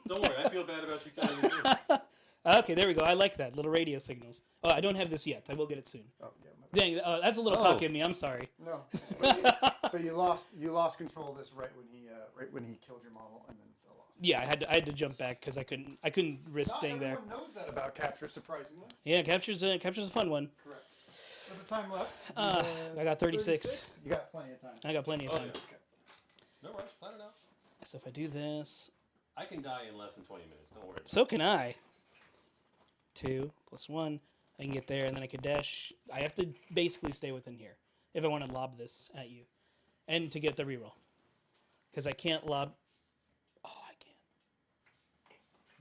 Don't worry, I feel bad about you killing me too. Okay, there we go. I like that. Little radio signals. Oh, I don't have this yet. I will get it soon. Oh yeah. Dang, that's a little cocky in me. I'm sorry. No, but you lost control of this right when he killed your model and then fell off. Yeah, I had to jump back because I couldn't risk staying there. Not everyone knows that about capture, surprisingly. Yeah, capture's a fun one. Correct. What's the time left? I got 36. You got plenty of time. I got plenty of time. yeah. No rush, plan it out. So if I do this, I can die in less than 20 minutes, don't worry. so can I. 2 plus 1. I can get there, and then I could dash. I have to basically stay within here if I want to lob this at you, and to get the reroll, because I can't lob. Oh, I can.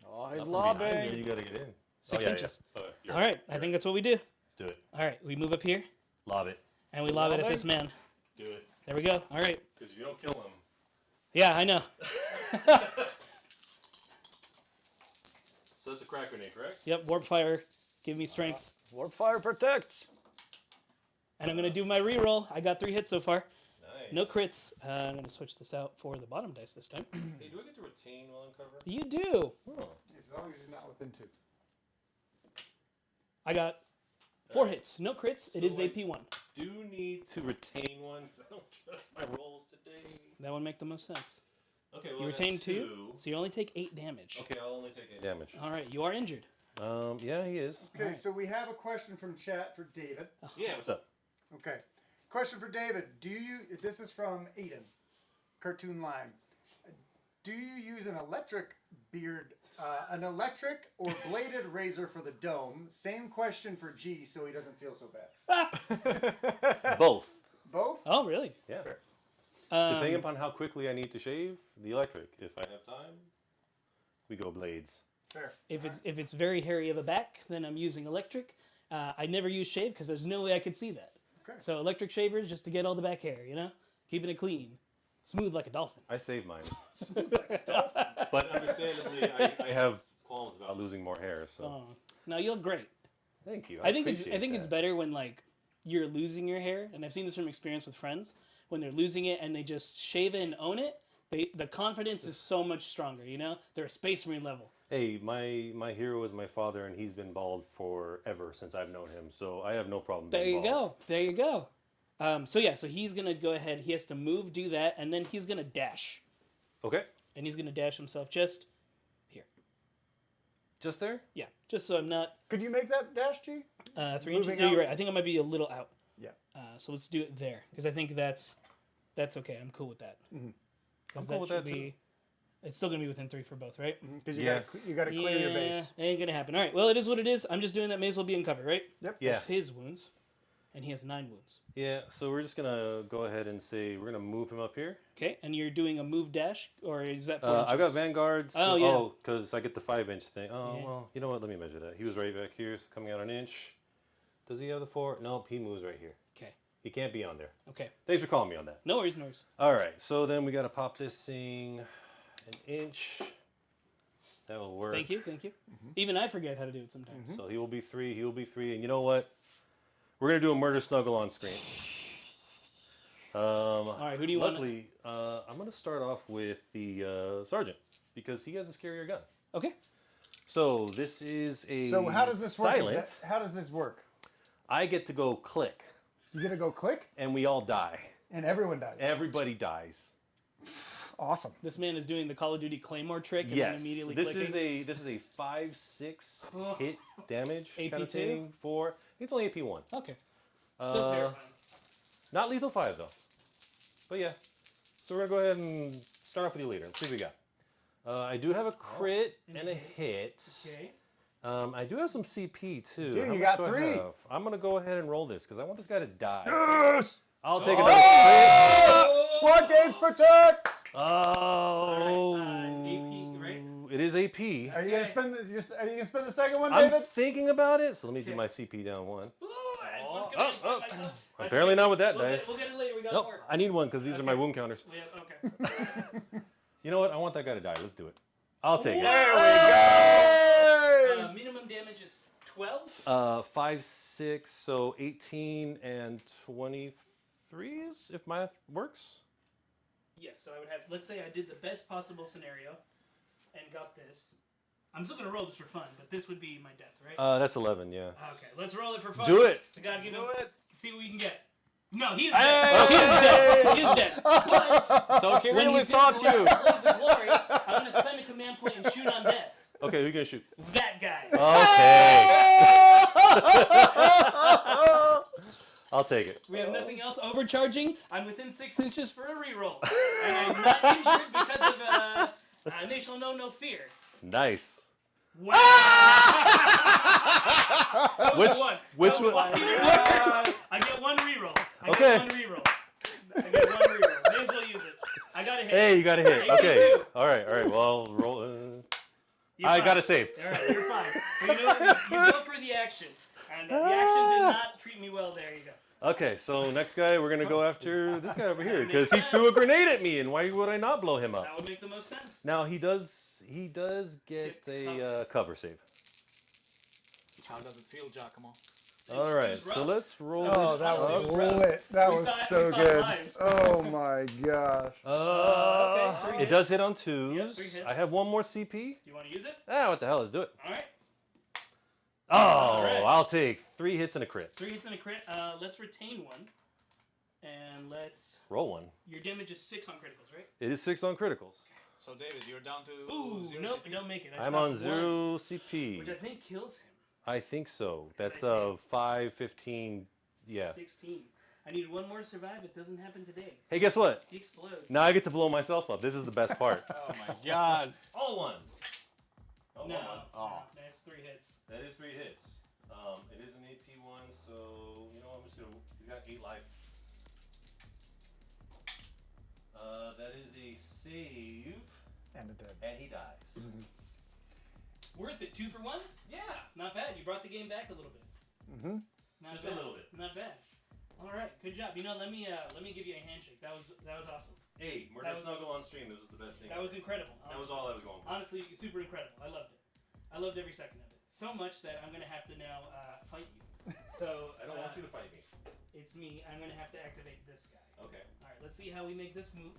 Oh, he's Behind you, lobbing. you gotta get in. 6 inches. Yeah. All right, I think that's what we do. Let's do it. All right, we move up here, Lob it. and we lob it at this Lobbing? man. Do it. There we go. All right. Because if you don't kill him. Yeah, I know. So that's a crack grenade, correct? Yep, warp fire. Give me strength. Warp fire protects. And I'm going to do my reroll. I got 3 hits so far. Nice. No crits. I'm going to switch this out for the bottom dice this time. Hey, do I get to retain while I'm covering? You do. Oh. As long as he's not within 2. I got 4 hits. No crits. It So is I- AP1. Do need to retain one because I don't trust my rolls today. That would make the most sense. Okay, well, You I got retain 2, so you only take 8 damage. Okay, I'll only take 8 damage. All right, you are injured. Yeah, he is. Okay, so we have a question from chat for David. Yeah, what's up? Okay, question for David. This is from Aiden, Cartoon Line. Do you use an electric or bladed razor for the dome? Same question for G, so he doesn't feel so bad. Both. Both? Oh, really? Yeah. Fair. Depending upon how quickly I need to shave, the electric. If I have time, we go blades. Fair. If it's very hairy of a back, then I'm using electric. I never use shave because there's no way I could see that. Okay. So electric shavers just to get all the back hair, keeping it clean, smooth like a dolphin. I save mine. But understandably, I have qualms about losing more hair. So Oh, no, you look great. thank you. I think it's appreciate better when like you're losing your hair, and I've seen this from experience with friends, when they're losing it and they just shave it and own it, the confidence is so much stronger, you know? They're a Space Marine level. Hey, my hero is my father, and he's been bald forever since I've known him, so I have no problem There being you bald. go. There you go. So he's going to go ahead. He has to move, do that, and then he's going to dash. Okay. And he's going to dash himself just here. Just there? Yeah, just so I'm not Could you make that dash, G? 3 inches. Moving No, you're out? right. I think I might be a little out. Yeah. So let's do it there, because I think that's okay. I'm cool with that. I'm 'Cause cool with should that, too. be, it's still going to be within 3 for both, right? Because Yeah. you got to clear your base. Ain't going to happen. All right, well, it is what it is. I'm just doing that. May as well be in cover, right? Yep. Yeah. That's his wounds, and he has 9 wounds. Yeah, so we're just gonna go ahead and say we're gonna move him up here. Okay, and you're doing a move dash, or is that 4 inches? I've got Vanguard. Oh, yeah. Oh, because I get the 5-inch thing. Oh, Yeah. well, you know what? Let me measure that. He was right back here, so coming out an inch. Does he have the 4? Nope, he moves right here. Okay, He can't be on there. okay. Thanks for calling me on that. No worries, no worries. All right, so then we gotta pop this thing an inch. That will work. Thank you, thank you. Even I forget how to do it sometimes. So he will be 3, he will be 3, and you know what? We're gonna do a murder snuggle on screen. All right, who do you want? Luckily, I'm gonna start off with the sergeant because he has a scarier gun. Okay. So this is a So how does this work? silent. How does this work? I get to go click, You gonna go click, and we all die. and everyone dies. Everybody dies. Awesome. This man is doing the Call of Duty Claymore trick and then Yes. immediately This clicking. is a 5-6 Oh. hit damage kind of AP2? thing for. It's only AP1. Okay. Still Uh, terrifying. Not lethal 5 though. But yeah. So we're gonna go ahead and start off with you later. Let's see what we got. I do have a crit and a hit. Okay. I do have some CP too. Dude, How you much got do I 3. have? I'm gonna go ahead and roll this because I want this guy to die. Yes! I'll take another Squad games protect. crit. Oh, AP, right? it is AP. Are you gonna spend Are you gonna spend the second one, I'm David? thinking about it, so let me do my CP down 1. Ooh, Apparently not with that dice. We'll get it later. We got Nope, more. I need one because these are my Okay. wound counters. Okay. You know what? I want that guy to die. Let's do it. I'll take it. There we go. Minimum damage is 12. 5, 6, so 18 and 23 is if math works. Yes, so I would have, let's say I did the best possible scenario and got this. I'm still going to roll this for fun, but this would be my death, right? That's 11, yeah. Okay, let's roll it for fun. Do it. We gotta give him, see what we can get. No, he is dead. He is dead. He is dead. But So he when really he's thought gonna you. blaze of glory, I'm going to spend a command point and shoot on death. Okay, who you gonna shoot? That guy. Okay. I'll take it. We have nothing else overcharging. I'm within 6 inches for a reroll. And I'm not injured because of they shall know no fear. Nice. Wow. That was Which- one. which That was one? I get 1 reroll. I Okay. get 1 reroll. I get 1 reroll. May as well use it. I got a hit. Hey, you got a hit. Hey, Okay. you too. All right. Well, I'll roll. You're I fine. got a save. All right, you're fine. But you know what? You go for the action. And the action did not treat me well. There you go. Okay, so next guy, we're gonna go after this guy over here because he threw a grenade at me, and why would I not blow him up? That would make the most sense. Now he does get a cover save. How does it feel, Giacomo? All right, It was so rough. let's roll Oh, this. that was rough. lit. That We was saw it- so we saw it good. live. Oh my gosh. Okay, 3 It hits. does hit on 2s. Yep, 3 hits. I have 1 more CP. Do you want to use it? Ah, what the hell? Let's do it. All right. Oh, All right. I'll take 3 hits and a crit. 3 hits and a crit. Let's retain 1. And let's... Roll 1. Your damage is 6 on criticals, right? It is 6 on criticals. So David, you're down to Ooh, 0 nope, CP. it don't make it. I I'm stopped on at 0 1, CP. which I think kills him. I think so. That's I see. 5, 15. Yeah. 16. I need 1 more to survive. It doesn't happen today. Hey, guess what? He explodes. Now I get to blow myself up. This is the best part. Oh my God. All 1s. Oh, No, one. no, that's 3 hits. That is 3 hits. It is an AP1, so you know what? I'm just gonna. He's got 8 life. That is a save, And a dead. and he dies. Worth it. 2 for 1? Yeah, Not bad. You brought the game back a little bit. Mm-hmm. Not just bad. a little bit. Not bad. All right, good job. You know, let me give you a handshake. That was awesome. Hey, murder That was- snuggle on stream. This was the best thing. That was incredible. That was all I was going for. Honestly, super incredible. I loved it. I loved every second of it. so much that I'm gonna have to now fight you. So I don't want you to fight me. It's me. I'm gonna have to activate this guy. Okay. All right. Let's see how we make this move.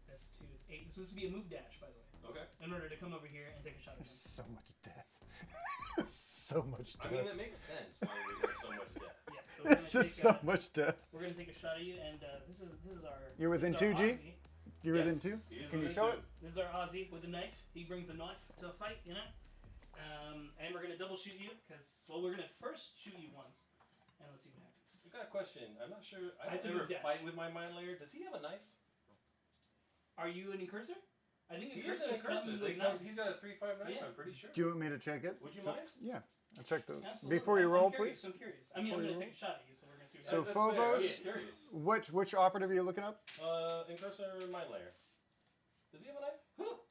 That's 2. It's 8. This was to be a move dash, by the way. Okay. In order to come over here and take a shot at him. So much death. So much death. I mean, that makes sense. Why we have so much death. Yes. So we're It's gonna just take so much death. We're gonna take a shot at you, and this is our. You're within this is our 2G? Aussie. You're Yes. within 2? He is Can you within show 2. it? This is our Aussie with a knife. He brings a knife to a fight, you know. And we're gonna double shoot you because we're gonna first shoot you once, and let's see what happens. I got a question. I'm not sure. I have don't to ever move dash. fight with my mind layer. Does he have a knife? Are you an incursor? I think He is an incursors come incursor. with Like, knives. he's got a 3-5 knife. Yeah. I'm pretty sure. Do you want me to check it? Would you mind? Yeah. I'll check those. Absolutely. Before you I'm roll, curious, please. I'm curious. I mean, Before I'm you gonna roll. take a shot at you, so we're gonna see what So happens. That's fair. I was Phobos? just curious. Which operative are you looking up? Incursor mind layer. Does he have a knife?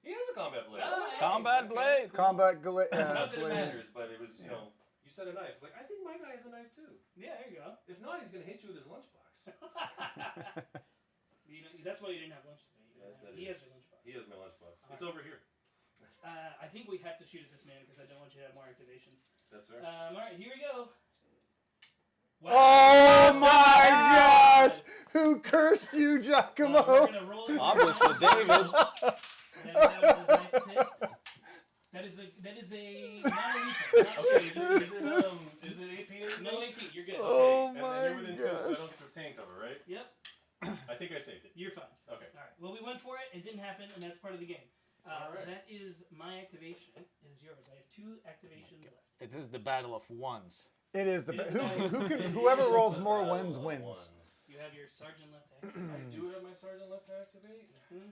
He has a combat blade. Ah, hey, Combat okay, blade. that's cool. Combat Not that it blade. matters, but it was, you know, you said a knife. It's like, I think my guy has a knife too. Yeah, there you go. If not, he's going to hit you with his lunchbox. You know, that's why you didn't have lunch today. You didn't have- That he is- has your lunchbox. He has my lunchbox. It's Alright. over here. I think we have to shoot at this man because I don't want you to have more activations. That's fair. All right, here we go. Oh my gosh! Who cursed you, Giacomo? We're gonna roll it. Obviously, David. That is a nice hit. That is a non-lethal. Okay, is it AP? or No anything? AP. You're good. Oh And my you're within 2, so I gosh. don't get the tank cover, right? Yep. I think I saved it. You're fine. Okay. All right. Well, we went for it. It didn't happen, and that's part of the game. All right. That is my activation. It is yours. I have 2 activations left. It is the battle of ones. It is the It is whoever rolls more Battle wins of wins. Ones. You have your sergeant left to I activate. do have my sergeant left to activate, Mhm.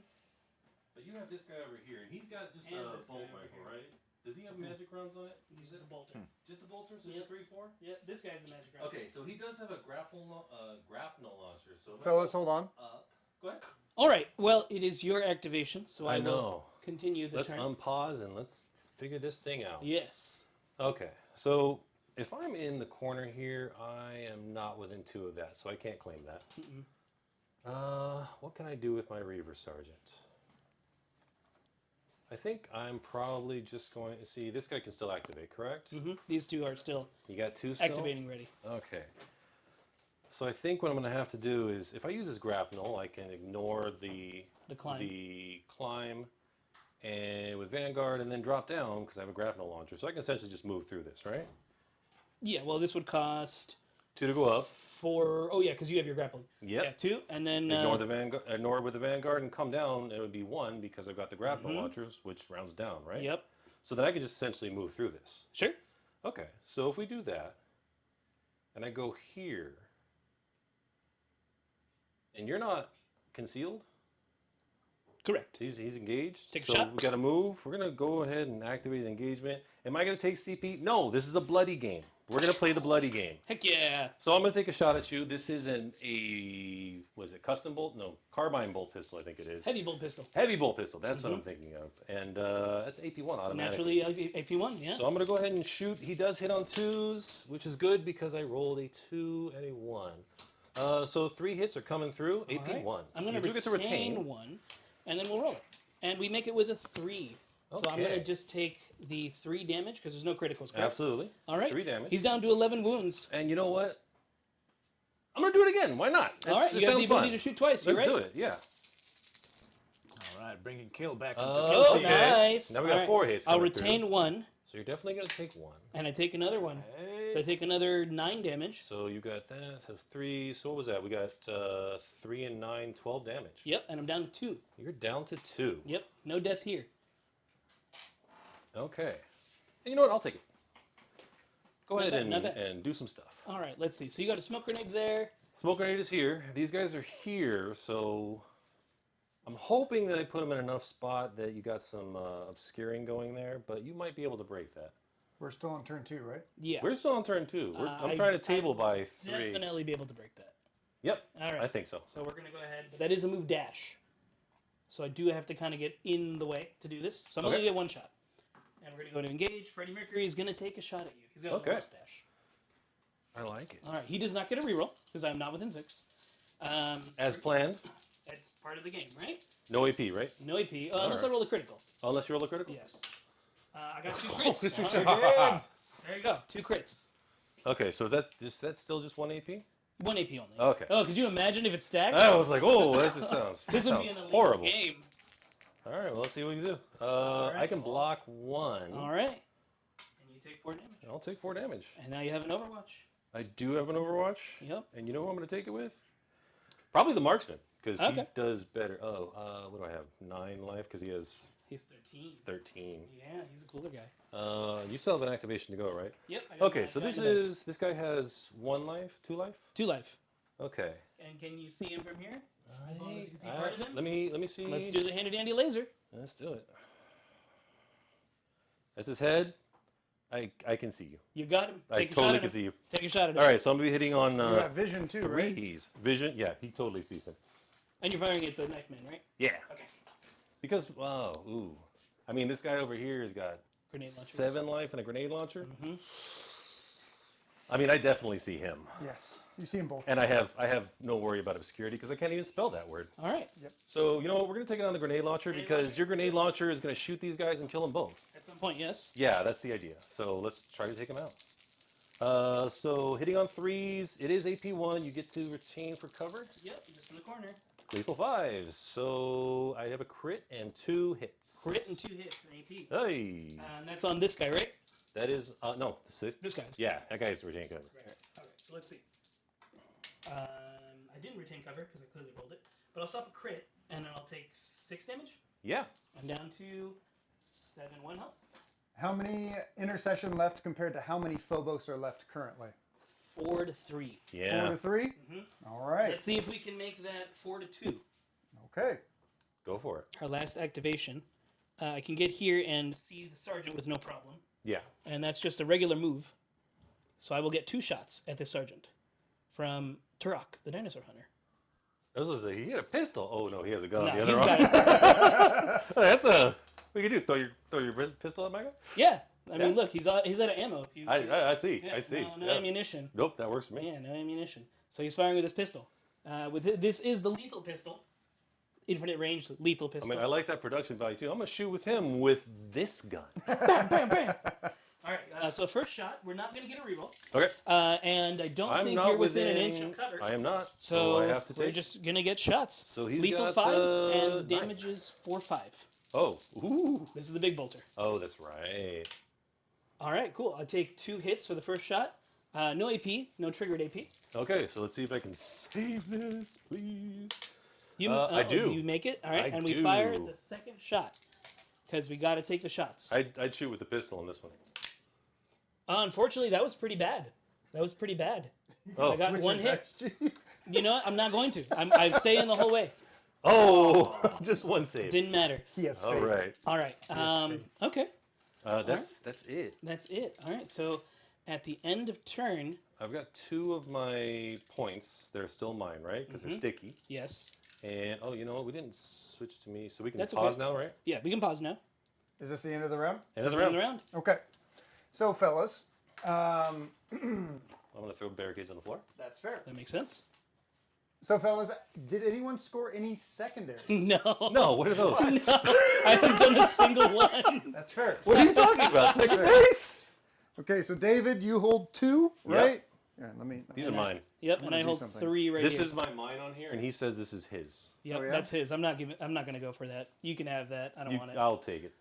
but you have this guy over here, and he's got just And a this guy bolt over rifle, here. right? Does he have magic rounds on it? This is a bolter. Just a bolter, so Yep. it's a 3-4? Yeah, this guy's the magic round. Okay, so he does have a grapnel launcher. So if I Fellas, go hold on. up. Go ahead. All right. Well, it is your activation, so I, I will know. continue the Let's turn. unpause and let's figure this thing out. Yes. Okay, so if I'm in the corner here, I am not within 2 of that, so I can't claim that. What can I do with my Reaver Sergeant? I think I'm probably just going to see. This guy can still activate, correct? These 2 are still You got 2 still? activating ready. Okay. So I think what I'm going to have to do is, if I use this grapnel, I can ignore the climb, and with Vanguard, and then drop down because I have a grapnel launcher. So I can essentially just move through this, right? Yeah. Well, this would cost 2 to go up. 4. Oh yeah, because you have your grappling. Yep. Yeah, 2, and then Ignore the Vanguard. Ignore it with the Vanguard and come down. It would be 1 because I've got the grapnel launchers, which rounds down, right? Yep. So then I can just essentially move through this. Sure. Okay. So if we do that, and I go here, and you're not concealed. Correct. He's engaged. Take a so shot. we got to move. We're gonna go ahead and activate engagement. Am I gonna take CP? No. This is a bloody game. We're gonna play the bloody game. Heck yeah. So I'm gonna take a shot at you. This isn't was it custom bolt? No, carbine bolt pistol. I think it is. Heavy bolt pistol. Heavy bolt pistol. That's what I'm thinking of. And that's AP1 automatically. Naturally AP1. Yeah. So I'm gonna go ahead and shoot. He does hit on 2s, which is good because I rolled a 2 and a 1. So 3 hits are coming through. AP1. All right. I'm going You do get to retain 1, and then we'll roll it. And we make it with a 3. So I'm going Okay. to just take the 3 damage because there's no criticals. Correct? Absolutely. All right. 3 damage. He's down to 11 wounds. And you know what? I'm gonna do it again. Why not? All right. You got the ability to shoot twice. Let's You're do right. it. Yeah. All right, bringing kill back into Oh, kill Oh, streak. okay. nice. Now we got All right. 4 hits I'll coming through. retain 1, So you're definitely gonna take 1. and I take another 1. Hey. So I take another 9 damage. So you got that. So 3. So what was that? We got 3 and 9, 12 damage. Yep. And I'm down to 2. You're down to 2. Yep. No death here. Okay. And you know what? I'll take it. Go Not ahead bad, not bad. and do some stuff. All right. Let's see. So you got a smoke grenade there. Smoke grenade is here. These guys are here, so I'm hoping that I put them in enough spot that you got some obscuring going there, but you might be able to break that. We're still on turn 2, right? Yeah. We're still on turn 2. I'm I- trying to table I by 3. Definitely be able to break that. Yep. All right. I think so. So we're going to go ahead. But that is a move dash. So I do have to kind of get in the way to do this. So I'm only Okay. going to get 1 shot. And we're going to go to engage. Freddie Mercury is going to take a shot at you. He's got Okay. a mustache. I like it. All right. He does not get a reroll because I'm not within 6. As planned. It's part of the game, right? No AP, right? No AP, unless I roll a critical. Unless you roll a critical? Yes. I got 2 crits. Good. There you go, 2 crits. Okay, so that's still just 1 AP? 1 AP only. Okay. Oh, could you imagine if it stacked? I was like, oh, that just sounds, This that would be sounds an illegal horrible. game. All right, well, let's see what we can do. right, I can block 1. All right. And you take 4 damage. I'll take 4 damage. And now you have an Overwatch. I do have an Overwatch. Yep. And you know who I'm going to take it with? Probably the Marksman, because he Okay. does better. Oh, what do I have? 9 life, because he has He's 13. 13. Yeah, he's a cooler guy. You still have an activation to go, right? Yep. I got Okay, my so guy this in the back. is, this guy has 1 life, 2 life? 2 life. Okay. And can you see him from here? As long as you can see part of him. Let me see. Let's do the handy dandy laser. Let's do it. That's his head. I can see you. You got him. I Take a totally shot at can him. see you. Take a shot at him. All right, so I'm gonna be hitting on You have vision too, right? threes. Vision, yeah, he totally sees him. And you're firing at the knife man, right? Yeah. Okay. Because I mean, this guy over here has got Grenade launcher. 7 life and a grenade launcher. Mm-hmm. I mean, I definitely see him, Yes. You see them both. and I have no worry about obscurity because I can't even spell that word. All right. So you know what? We're gonna take it on the grenade launcher Grenade because launcher. your grenade launcher is gonna shoot these guys and kill them both. At some point, yes. Yeah, that's the idea. So let's try to take him out. So hitting on 3s, it is AP1. You get to retain for cover. Yep. Just in the corner. Lethal 5s. So I have a crit and 2 hits. Crit and 2 hits in AP. Hey, And that's on this guy, right? that is no. This guy's. Yeah, that guy's retain cover. Right. Okay. So let's see. I didn't retain cover because I clearly rolled it, but I'll stop a crit and then I'll take 6 damage. Yeah. I'm down to 7-1 health. How many intercession left compared to how many Phobos are left currently? 4 to 3. Yeah. 4 to 3? Mhm. All right. Let's see if we can make that 4 to 2. Okay. Go for it. Our last activation. I can get here and see the sergeant with no problem, Yeah. and that's just a regular move. So I will get 2 shots at this sergeant from Turok, the dinosaur hunter. I was gonna say he had a pistol. Oh no, he has a gun. No, on the he's other got it. That's a. What you can do? Throw your pistol at my guy? Yeah, I mean, Yeah. look, he's out of ammo. If you, I see. yeah, I see. No Yeah. ammunition. Nope, that works for me. Yeah, no ammunition. So he's firing with his pistol. This is the lethal pistol, infinite range lethal I pistol. mean, I like that production value too. I'm gonna shoot with him with this gun. Bam, bam, bam. All right. So first shot, we're not gonna get a reroll, Okay. and I don't I'm think not you're within an within. inch of cover. I am not. So I have to we're take. just gonna get shots. So he's lethal got, 5s and 9. damage is 4/5. Oh. Ooh. This is the big bolter. Oh, that's right. All right, cool. I'll take 2 hits for the first shot. No AP, no triggered AP. Okay, so let's see if I can save this, please. You, I do. You make it. All right, I and we do. fire the second shot because we got to take the shots. I'd shoot with the pistol on this one. Unfortunately, that was pretty bad. Oh. I got Which 1 is hit. XG. You know what? I'm not going to. I stay in the whole way. Oh, just 1 save. Didn't matter. He has All faith. right. All right. Okay. That's it. That's it. All right. So at the end of turn, I've got 2 of my points. They're still mine, right? Because they're sticky. yes. And oh, you know what? We didn't switch to me, so we can That's pause okay. now, right? Yeah, we can pause now. Is this the end of the round? Another End of round. the round. Okay. So, fellas, I'm gonna throw barricades on the floor. that's fair. That makes sense. So, fellas, did anyone score any secondaries? No. No, what are those? I haven't done a single one. That's fair. What are you talking about? Secondaries? Okay, so David, you hold 2, Yep. right? Yeah, let me. These are mine. Yep, I'm and gonna I do hold something. 3 right This here. is my mine on here, and he says this is his. Yep, Oh, yeah? that's his. I'm not gonna go for that. You can have that. I don't want it. I'll take it.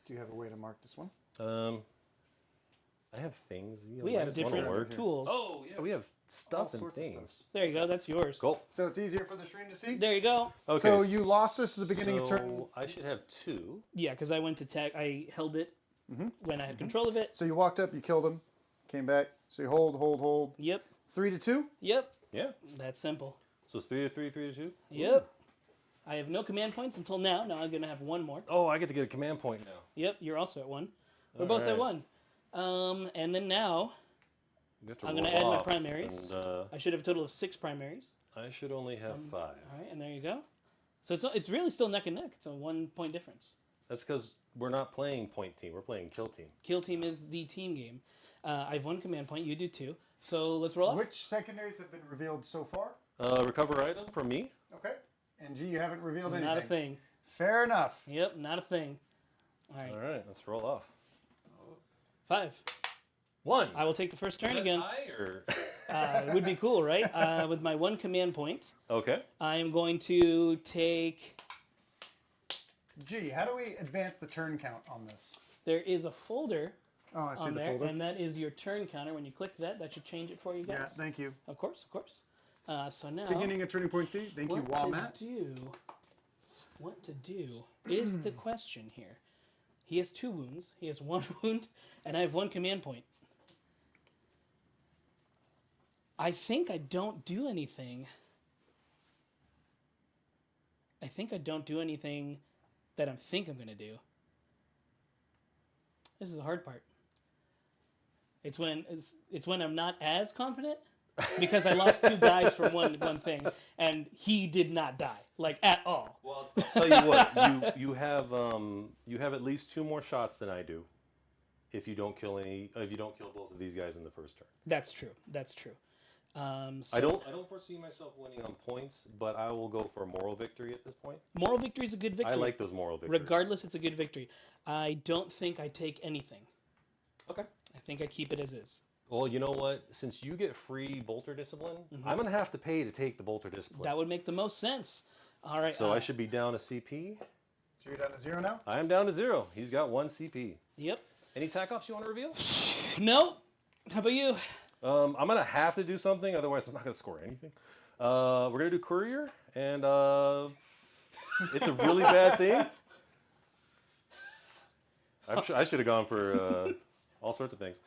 Do you have a way to mark this one? I have things. We have different word. tools. Oh yeah, we have stuff All and sorts of things. stuff. There you go. That's yours. Cool. So it's easier for the stream to see? There you go. Okay. So you lost this at the beginning of turn. so I should have 2. Yeah, because I went to tag. I held it Mm-hmm. when I had control of it. So you walked up, you killed him, came back. So you hold. Yep. 3 to 2? Yep. Yeah. That's simple. So it's 3 to 3, 3 to 2. Yep. I have no command points until now. Now I'm gonna have 1 more. Oh, I get to get a command point now. Yep. You're also at 1. We're both at Alright. 1. And then now You have to I'm gonna roll add my off, primaries. And, I should have a total of 6 primaries. I should only have 5. All right, and there you go. So it's really still neck and neck. It's a 1-point difference. That's because we're not playing point team. We're playing kill team. Kill team is the team game. I have 1 command point. You do 2. So let's roll off. Which secondaries have been revealed so far? Recover item from me. Okay. And G, you haven't revealed anything. Not a thing. Fair enough. Yep, not a thing. All right. All right, let's roll off. 5. 1. I will take the first turn Is that again. tie, or? It would be cool, right? With my 1 command point, Okay. I am going to take. G, how do we advance the turn count on this? There is a folder Oh, I see on the there, folder. and that is your turn counter. When you click that, that should change it for you guys. Yeah, thank you. Of course, of course. So now, Beginning at turning point 3. Thank you, Wommat. What to do is the question here. He has 2 wounds. He has 1 wound, and I have 1 command point. I think I don't do anything. I think I don't do anything that I think I'm going to do. This is the hard part. It's when I'm not as confident because I lost 2 guys from one thing, and he did not die, like, at all. Well, I'll tell you what. You have at least 2 more shots than I do. If you don't kill both of these guys in the first turn. That's true. That's true. So I don't foresee myself winning on points, but I will go for a moral victory at this point. moral victory is a good victory. I like those moral victories. Regardless, it's a good victory. I don't think I take anything. Okay. I think I keep it as is. Well, you know what? Since you get free bolter discipline, I'm gonna have to pay to take the bolter discipline. That would make the most sense. All right. So I should be down a CP. So you're down to 0 now? I am down to 0. He's got 1 CP. Yep. Any tac ops you want to reveal? No. How about you? I'm gonna have to do something, otherwise I'm not gonna score anything. We're gonna do courier, and it's a really bad thing. I should have gone for all sorts of things.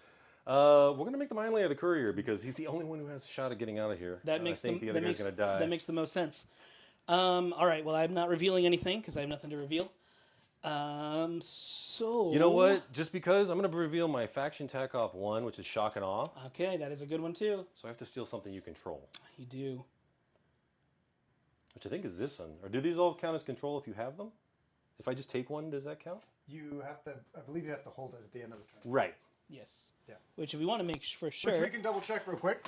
We're gonna make the mind layer the courier because he's the only one who has a shot at getting out of here. That makes I think the other guy's gonna die. That makes the most sense. All right. Well, I'm not revealing anything because I have nothing to reveal. So You know what? Just because I'm gonna reveal my faction tac op 1, which is shock and awe. Okay, that is a good one too. So I have to steal something you control, You do. which I think is this one. Or do these all count as control if you have them? If I just take one, does that count? You have to, I believe you have to hold it at the end of the turn. Right. Yes. Yeah. Which, if we want to make for Which sure, we can double check real quick.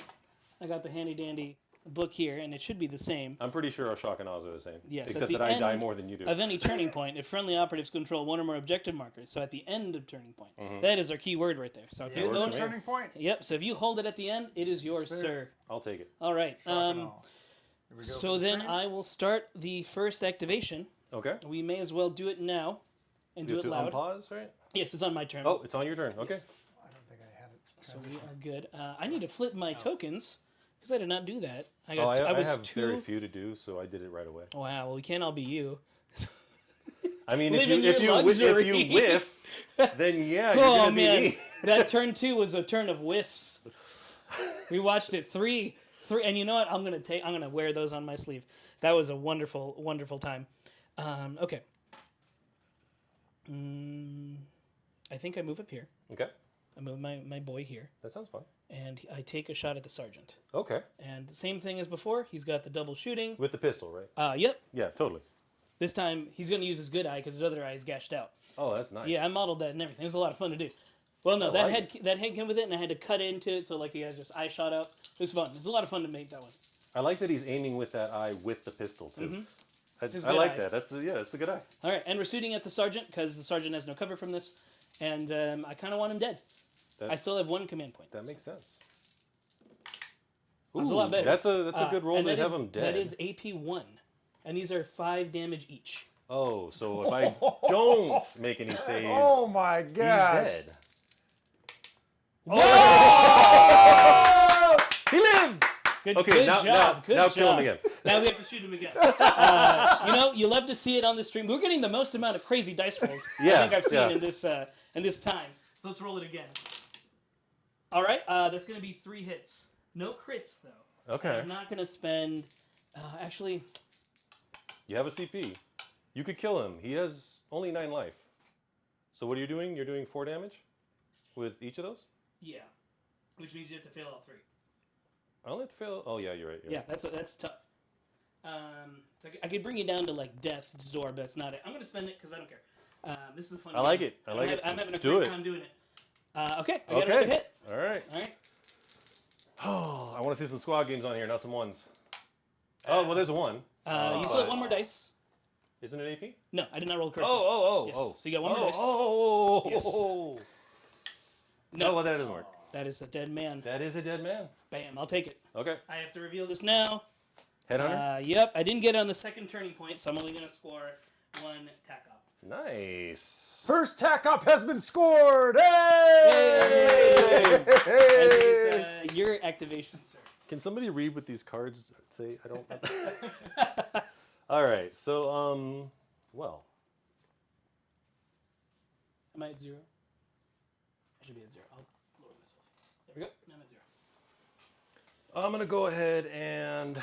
I got the handy dandy book here, and it should be the same. I'm pretty sure our shock and awe are the same. Yes. Except at the that I die end more than you do. Of any turning point, if friendly operatives control 1 or more objective markers, so at the end of turning point, that is our key word right there. So if you works own for it, me. Turning point. yep. So if you hold it at the end, it is yours, Fair. sir. I'll take it. All right. Shock and awe. Here we go So for the then stream. I will start the first activation. Okay. We may as well do it now, and You do have it to loud. unpause, right? Yes, it's on my turn. Oh, it's on your turn. Okay. Yes. I don't think I had it. So we are good. I need to flip my tokens because I did not do that. I Oh, got. I was have 2. very few to do, so I did it right away. Wow. Well, we can't all be you. I mean, Living if your you luxury. whiff, then yeah, you're Oh gonna be man, me. that turn 2 was a turn of whiffs. We watched it 3, and you know what? I'm gonna wear those on my sleeve. That was a wonderful, wonderful time. Okay. I think I move up here. Okay. I move my boy here, That sounds fun. and I take a shot at the sergeant. Okay. And the same thing as before. He's got the double shooting. With the pistol, right? Yep. Yeah, totally. This time he's gonna use his good eye because his other eye is gashed out. Oh, that's nice. Yeah, I modeled that and everything. It was a lot of fun to do. Well, no, I that like head came with it, and I had to cut into it, so like he has just eye shot out. It was fun. It's a lot of fun to make that one. I like that he's aiming with that eye with the pistol too. his I good like eye. that. That's a good eye. All right, and we're shooting at the sergeant because the sergeant has no cover from this, and I kind of want him dead. That, I still have 1 command point. that makes sense. That's a lot better. That's a good roll and to that have is- him dead. That is AP 1, and these are 5 damage each. Oh, so if I don't make any saves, Oh my he's gosh. dead. Oh! He lived. Good, Okay, good now job. Good now job. kill him again. Now we have to shoot him again. You love to see it on the stream. We're getting the most amount of crazy dice rolls I Yeah, think I've seen yeah. in this time. So let's roll it again. All right, that's going to be 3 hits. No crits though. Okay. I'm not going to spend. Actually, You have a CP. You could kill him. He has only 9 life. So what are you doing? You're doing 4 damage with each of those? yeah, which means you have to fail all 3. I only have to fail. Oh yeah, you're right. Yeah, that's tough. I could bring you down to like death's door, but that's not it. I'm going to spend it because I don't care. This is a fun. I like game. it. I like it. I'm having a Do great it. time doing it. Okay, I got another hit. All right. All right. Oh, I want to see some squad games on here, not some ones. Oh, well, there's a 1. You still have one more dice. Isn't it AP? No, I did not roll correctly. Yes. So you got one more dice. Yes. No, well, that doesn't work. That is a dead man. That is a dead man. Bam, I'll take it. Okay. I have to reveal this now. Headhunter? Yep, I didn't get it on the second turning point, so I'm only going to score one tack up. Nice. First tack up has been scored. Hey! That is your activation, sir. Can somebody read what these cards say? I don't. All right. So, well. Am I at 0? I should be at 0. I'll lower myself. There we go. Now I'm at 0. I'm going to go ahead and...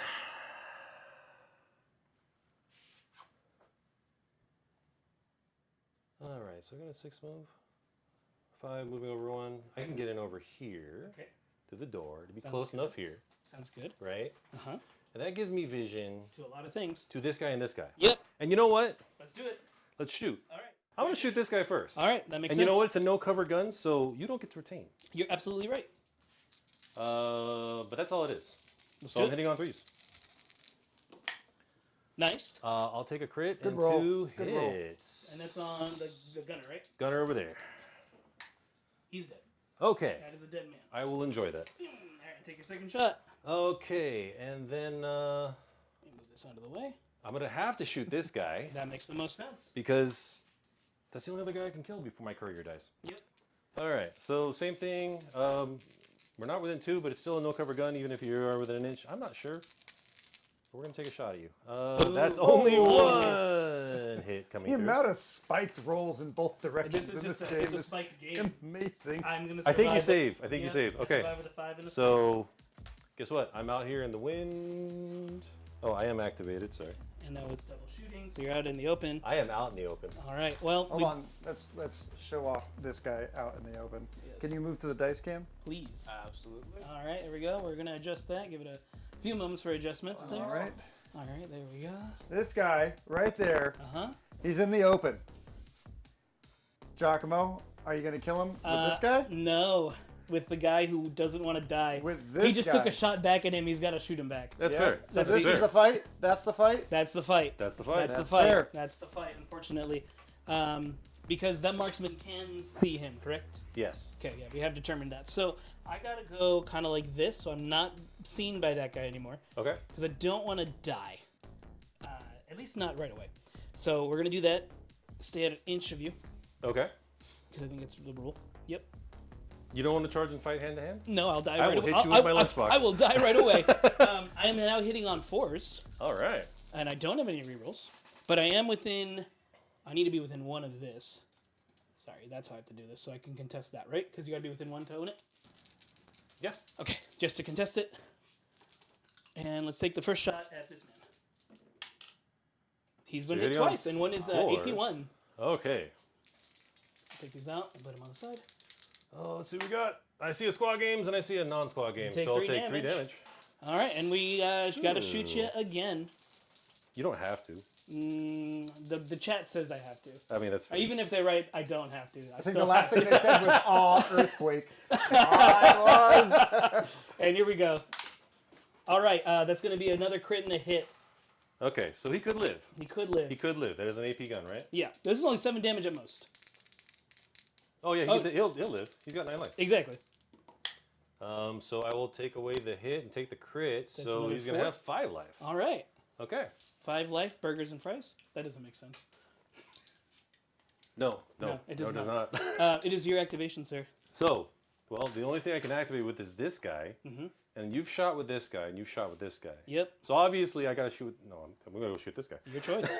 All right, so I got a 6 move. 5 moving over 1. I can get in over here to the door to be close enough here. Sounds good. Right? Uh-huh. And that gives me vision To a lot of things. to this guy and this guy. Yep. And you know what? Let's do it. Let's shoot. All right. I'm going to shoot this guy first. All right, that makes And sense. you know what? It's a no-cover gun, so you don't get to retain. You're absolutely right. But that's all it is. Let's So do I'm it. hitting on 3s. Nice. I'll take a crit and roll. 2 Good roll. hits. And that's on the gunner, right? Gunner over there. He's dead. Okay. That is a dead man. I will enjoy that. All right, take your second shot. Okay, and then Let me move this out of the way. I'm going to have to shoot this guy That makes the most sense. because that's the only other guy I can kill before my courier dies. Yep. All right, so same thing. We're not within 2, but it's still a no-cover gun even if you are within an inch. I'm not sure. But we're going to take a shot at you. That's only one hit coming The through. amount of spiked rolls in both directions This is in just this a, game it's a is spike game. amazing. I'm gonna. I think you survive save. it. I think you Yeah, save. I Okay. survive with a 5 and a So, guess what? I'm out here in the wind. Oh, I am activated. Sorry. And that was double shooting, so you're out in the open. I am out in the open. All right. Well, Hold on. Let's show off this guy out in the open. Yes. Can you move to the dice cam? please. Absolutely. All right, there we go. We're gonna adjust that. Give it a few moments for adjustments there. All right. All right, there we go. This guy right there, He's he's in the open. Giacomo, are you going to kill him with this guy? No, with the guy who doesn't want to die. With this he just guy. took a shot back at him. He's got to shoot him back. That's Yeah. fair. So That's this fair. is the fight? That's the fight? That's the fight. That's the fight. That's the That's fight. fair. That's the fight. Unfortunately, because that marksman can see him, correct? Yes. Okay, yeah, we have determined that. So I gotta go kind of like this, so I'm not seen by that guy anymore, Okay. because I don't want to die. At least not right away. So we're gonna do that. Stay at an inch of you, Okay. because I think it's the rule. Yep. You don't want to charge and fight hand to hand? No, I'll die I right will away. hit you with my lunchbox. I will die right away. I am now hitting on 4s, All right. and I don't have any rerolls, but I am within. I need to be within 1 of this. Sorry, that's how I have to do this, so I can contest that, right? Because you gotta be within 1 to own it. Yeah. Okay, just to contest it. And let's take the first shot at this man. He's been hit hitting on twice, and one is 4s. AP1. Okay. Take these out and put them on the side. Oh, let's see what we got. I see a squad games and I see a non-squad game, Take so I'll 3 take 3 damage. damage. All right, and we gotta shoot you again. You don't have to. The chat says I have to. I mean, that's fair. Even if they're right, I don't have to. I think the last thing they said was, aw, earthquake. Aw, it was. And here we go. All right, that's gonna be another crit and a hit. Okay, so he could live. He could live. He could live. That is an AP gun, right? Yeah, this is only 7 damage at most. Oh, yeah, Oh. he'll live. He's got 9 life. Exactly. So I will take away the hit and take the crit, so another he's going 4. to have 5 life. All right. Okay. 5 life, burgers and fries. That doesn't make sense. No, it does does not. not. It is your activation, sir. So, well, the only thing I can activate with is this guy, and you've shot with this guy, and you've shot with this guy. Yep. So obviously I got to shoot. No, I'm going to go shoot this guy. Your choice.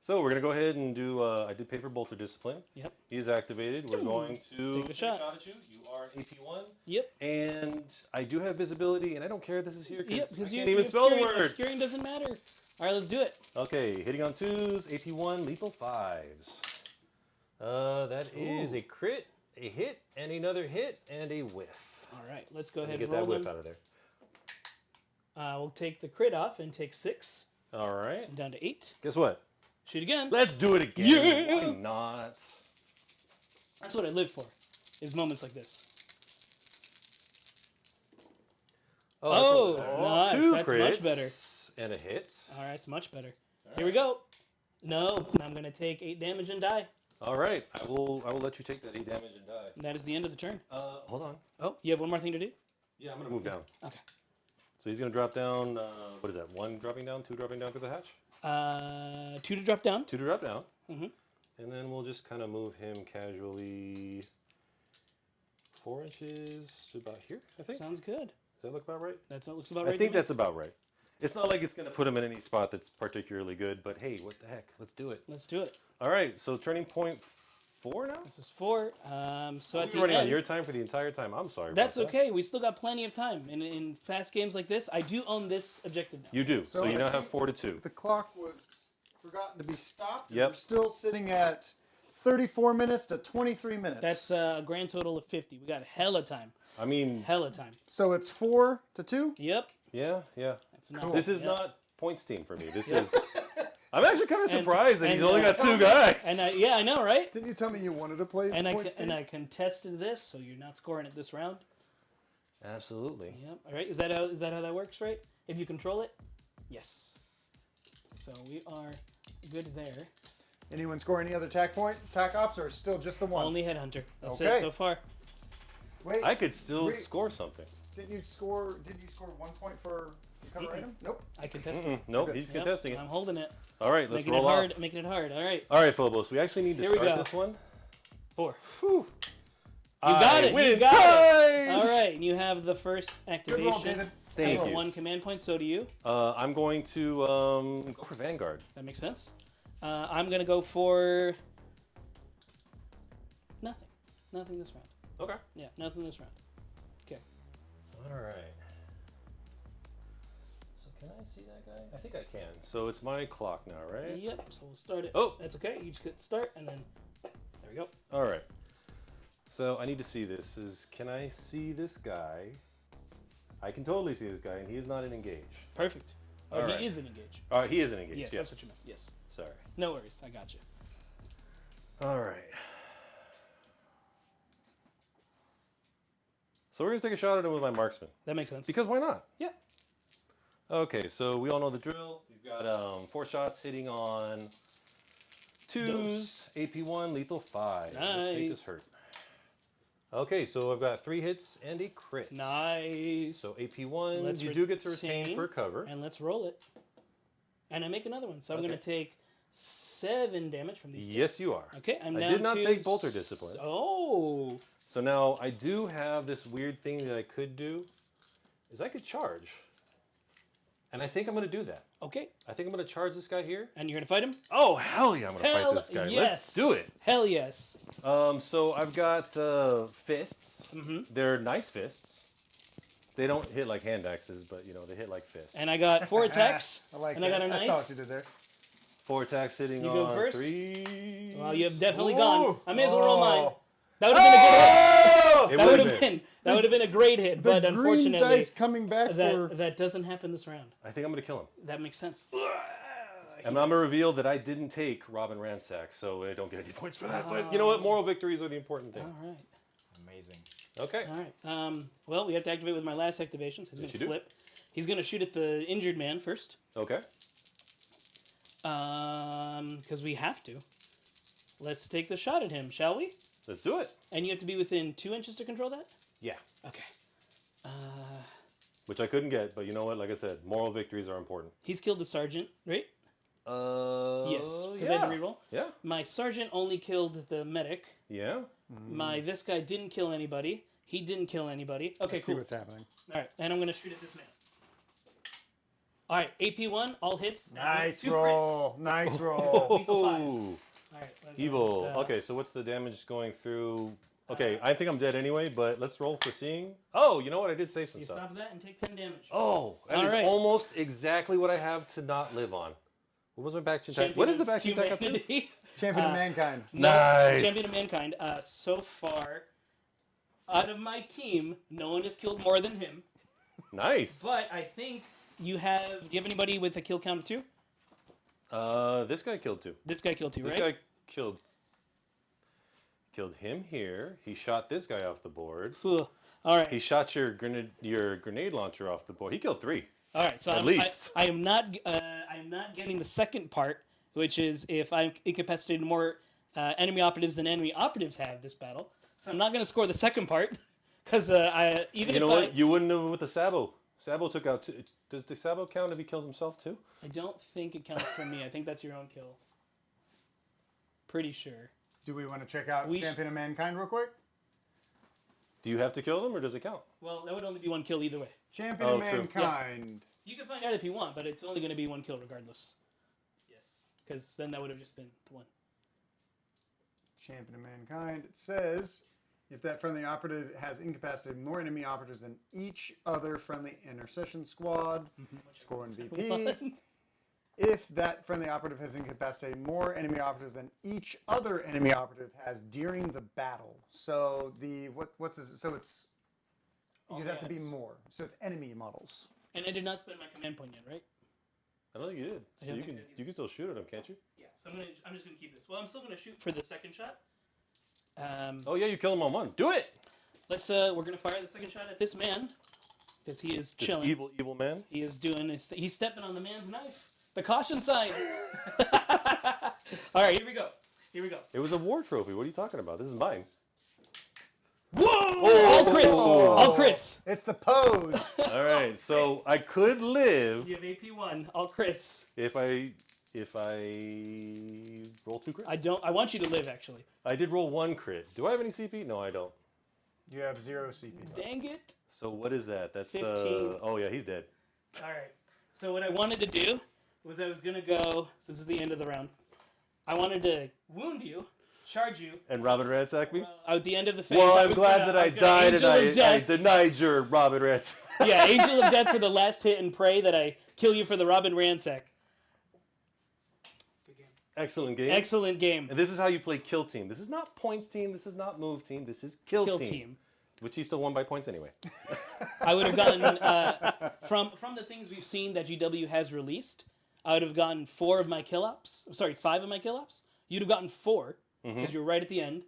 So we're going to go ahead and do. I did pay for bolter discipline. Yep. He's activated. We're going to Take the shot. at you. You are an AP1. Yep. And I do have visibility, and I don't care if this is here Yep. because I you can't even spell the word. Obscuring doesn't matter. All right, let's do it. Okay, hitting on 2s, AP1, lethal 5s. That is a crit, a hit, and another hit, and a whiff. All right, let's go Let me ahead get and that roll whiff them. out of there. We'll take the crit off and take 6 All right. and down to 8. Guess what? Shoot again. Let's do it again. Yeah. Why not? That's what I live for. Is moments like this. Oh, that's nice. two That's crits much better. and a hit. All right, it's much better. Here we go. No, I'm going to take 8 damage and die. All right, I will let you take that 8 damage and die. That is the end of the turn. Hold on. Oh, you have one more thing to do? Yeah, I'm gonna move down. Okay. So he's gonna drop down. What is that? 1 dropping down, 2 dropping down through the hatch. 2 to drop down. 2 to drop down. Mhm. And then we'll just kind of move him casually 4 inches to about here, I think. Sounds good. Does that look about right? That looks about right. I think to me. that's about right. It's not like it's going to put him in any spot that's particularly good, but hey, what the heck? Let's do it. Let's do it. All right, so turning point 4 now? This is 4. So at the running end, on your time for the entire time. I'm sorry. that's about that. okay. We still got plenty of time. In fast games like this, I do own this objective now. You do. So you I now see have 4 to 2. The clock was forgotten to be stopped. Yep. We're still sitting at 34 minutes to 23 minutes. That's a grand total of 50. We got hella time. I mean, Hella time. So it's 4 to 2. Yep. yeah. That's enough. This is Yep. not points team for me. This is. I'm actually kind of surprised that he's and, only uh, got 2 guys. And I know, right? Didn't you tell me you wanted to play And points team? I contested this, so you're not scoring it this round. Absolutely. Yep. All right. Is that how that works, right? If you control it, yes. So we are good there. Anyone score any other attack ops, or still just the one? Only headhunter. That's Okay. it so far. Wait, I could still Wait. score something. Did you score 1 point for your cover item? Nope. I contested. Nope, Okay. he's Yep, contesting it. I'm holding it. All right, let's Making roll it hard. off. Making it hard. All right. All right, Phobos, we actually need to Here we start go. this one. 4. Whew. You got it. Win You got it. ties! All right. And you have the first Good activation. roll, David. Thank I you. 1 command point. So do you. I'm going to go for Vanguard. That makes sense. I'm gonna go for nothing. Nothing this round. Okay. Yeah, nothing this round. Okay. All right. So can I see that guy? I think I can. So it's my clock now, right? Yep. So we'll start it. Oh. That's okay. You just hit start, and then there we go. All right. So I need to see this. Can I see this guy? I can totally see this guy, and he is not an engage. Perfect. All right. He is an engage. All right, he is an engage. Yes, that's what you meant. Yes. Sorry. No worries. I got you. All right. So we're gonna take a shot at him with my marksman. That makes sense. Because why not? Yeah. Okay, so we all know the drill. We've got 4 shots hitting on 2s, AP1, lethal 5. Let's make this Nice. hurt. Okay, so I've got 3 hits and a crit. Nice. So AP1, Let's you do get to retain retain, for cover. And let's roll it. And I make another one. So I'm Okay. going to take 7 damage from these two. Yes, you are. Okay, I'm I down did not to take bolter discipline. Oh. So now I do have this weird thing that I could do, is I could charge. And I think I'm going to do that. Okay. I think I'm going to charge this guy here. And you're going to fight him? Oh, hell yeah, I'm going to Hell fight this guy. yes. Let's do it. Hell yes. So I've got fists. Mm-hmm. They're nice fists. They don't hit like hand axes, but you know, they hit like fists. And I got 4 attacks. I like and that. I got a I saw knife. what you did there. 4 attacks hitting You on go first? 3. Well, you have definitely Ooh. gone. I may as well roll mine. Oh. That would have been a good hit. Oh! It That would would've have been. That would have been a great hit, The but green unfortunately, dice coming back for... that doesn't happen this round. I think I'm going to kill him. That makes sense. And I'm going to reveal that I didn't take Robin Ransack, so I don't get any points for that. But you know what? Moral victories are the important thing. All right. Amazing. Okay. All right. Well, we have to activate with my last activation. So he's Yes, going you to do. flip. He's going to shoot at the injured man first. Okay. Because we have to. Let's take the shot at him, shall we? Let's do it. And you have to be within 2 inches to control that? Yeah. Okay. Which I couldn't get, but you know what? Like I said, moral victories are important. He's killed the sergeant, right? Yes, because yeah. I had to reroll. Yeah. My sergeant only killed the medic. Yeah. This guy didn't kill anybody. He didn't kill anybody. Okay, Let's see cool. what's happening. All right, and I'm gonna shoot at this man. All right, AP1, all hits. Nice 2 roll. Nice roll. Lethal fives. Ooh. All right, let's Evil. just, Okay, so what's the damage going through? Okay, I think I'm dead anyway, but let's roll for seeing. Oh, you know what? I did save some You stuff. stop that and take 10 damage. Oh, that is All right. almost exactly what I have to not live on. What was my back attack? What is the back attack up to? humanity. Champion of mankind. No, Nice. Champion of mankind. So far, out of my team, no one has killed more than him. Nice. But I think you have. Do you have anybody with a kill count of 2? This guy killed 2. This guy killed 2, This right? guy killed him here. He shot this guy off the board. All right. He shot your grenade launcher off the board. He killed 3. All right, so At least. I am not getting the second part, which is if I'm incapacitated more enemy operatives than enemy operatives have this battle. So I'm not going to score the second part because You know what? You wouldn't know with the Sabo. Sabo took out two. Does the Sabo count if he kills himself too? I don't think it counts for me. I think that's your own kill. Pretty sure. Do we want to check out We Champion of Mankind real quick? Do you have to kill them or does it count? Well, that would only be one kill either way. Champion of true. Mankind. You can find out if you want, but it's only going to be one kill regardless. Yes, because then that would have just been the one. Champion of Mankind. It says if that friendly operative has incapacitated more enemy operatives than each other friendly Intercession Squad, score one VP. If that friendly operative has incapacitated more enemy operatives than each other enemy operative has during the battle. So so it's you'd have to be more. So it's enemy models. And I did not spend my command point yet, right? I don't think you did. I So don't you think can I did. you can still shoot at them, can't you? Yeah. So I'm just gonna keep this. Well, I'm still gonna shoot for the second shot. Oh yeah, you kill them on one. Do it. We're gonna fire the second shot at this man because he is This chilling. evil man. He is doing his. He's stepping on the man's knife. The caution sign. All right, here we go. Here we go. It was a war trophy. What are you talking about? This is mine. Whoa! All crits. All crits. It's the pose. All right, so I could live You have AP1. All crits. if I roll 2 crits. I want you to live actually. I did roll 1 crit. Do I have any CP? No, I don't. You have 0 CP. Dang it. So what is that? That's 15. Oh yeah, he's dead. All right. So what I wanted to do was I was gonna go. So this is the end of the round. I wanted to wound you, charge you. And Robin ransacked me. At the end of the phase. Well, I I'm was glad gonna- that I was gonna died and Angel of I Death. denied your Robin ransack. Yeah, Angel of Death for the last hit and pray that I kill you for the Robin Ransack. Good game. Excellent game. Excellent game. And this is how you play kill team. This is not points team. This is not move team. This is kill team. Which he still won by points anyway. I would have gotten from the things we've seen that GW has released. I would have gotten 4 of my kill ops. Sorry, 5 of my kill ops. You'd have gotten 4 because you're right at the end,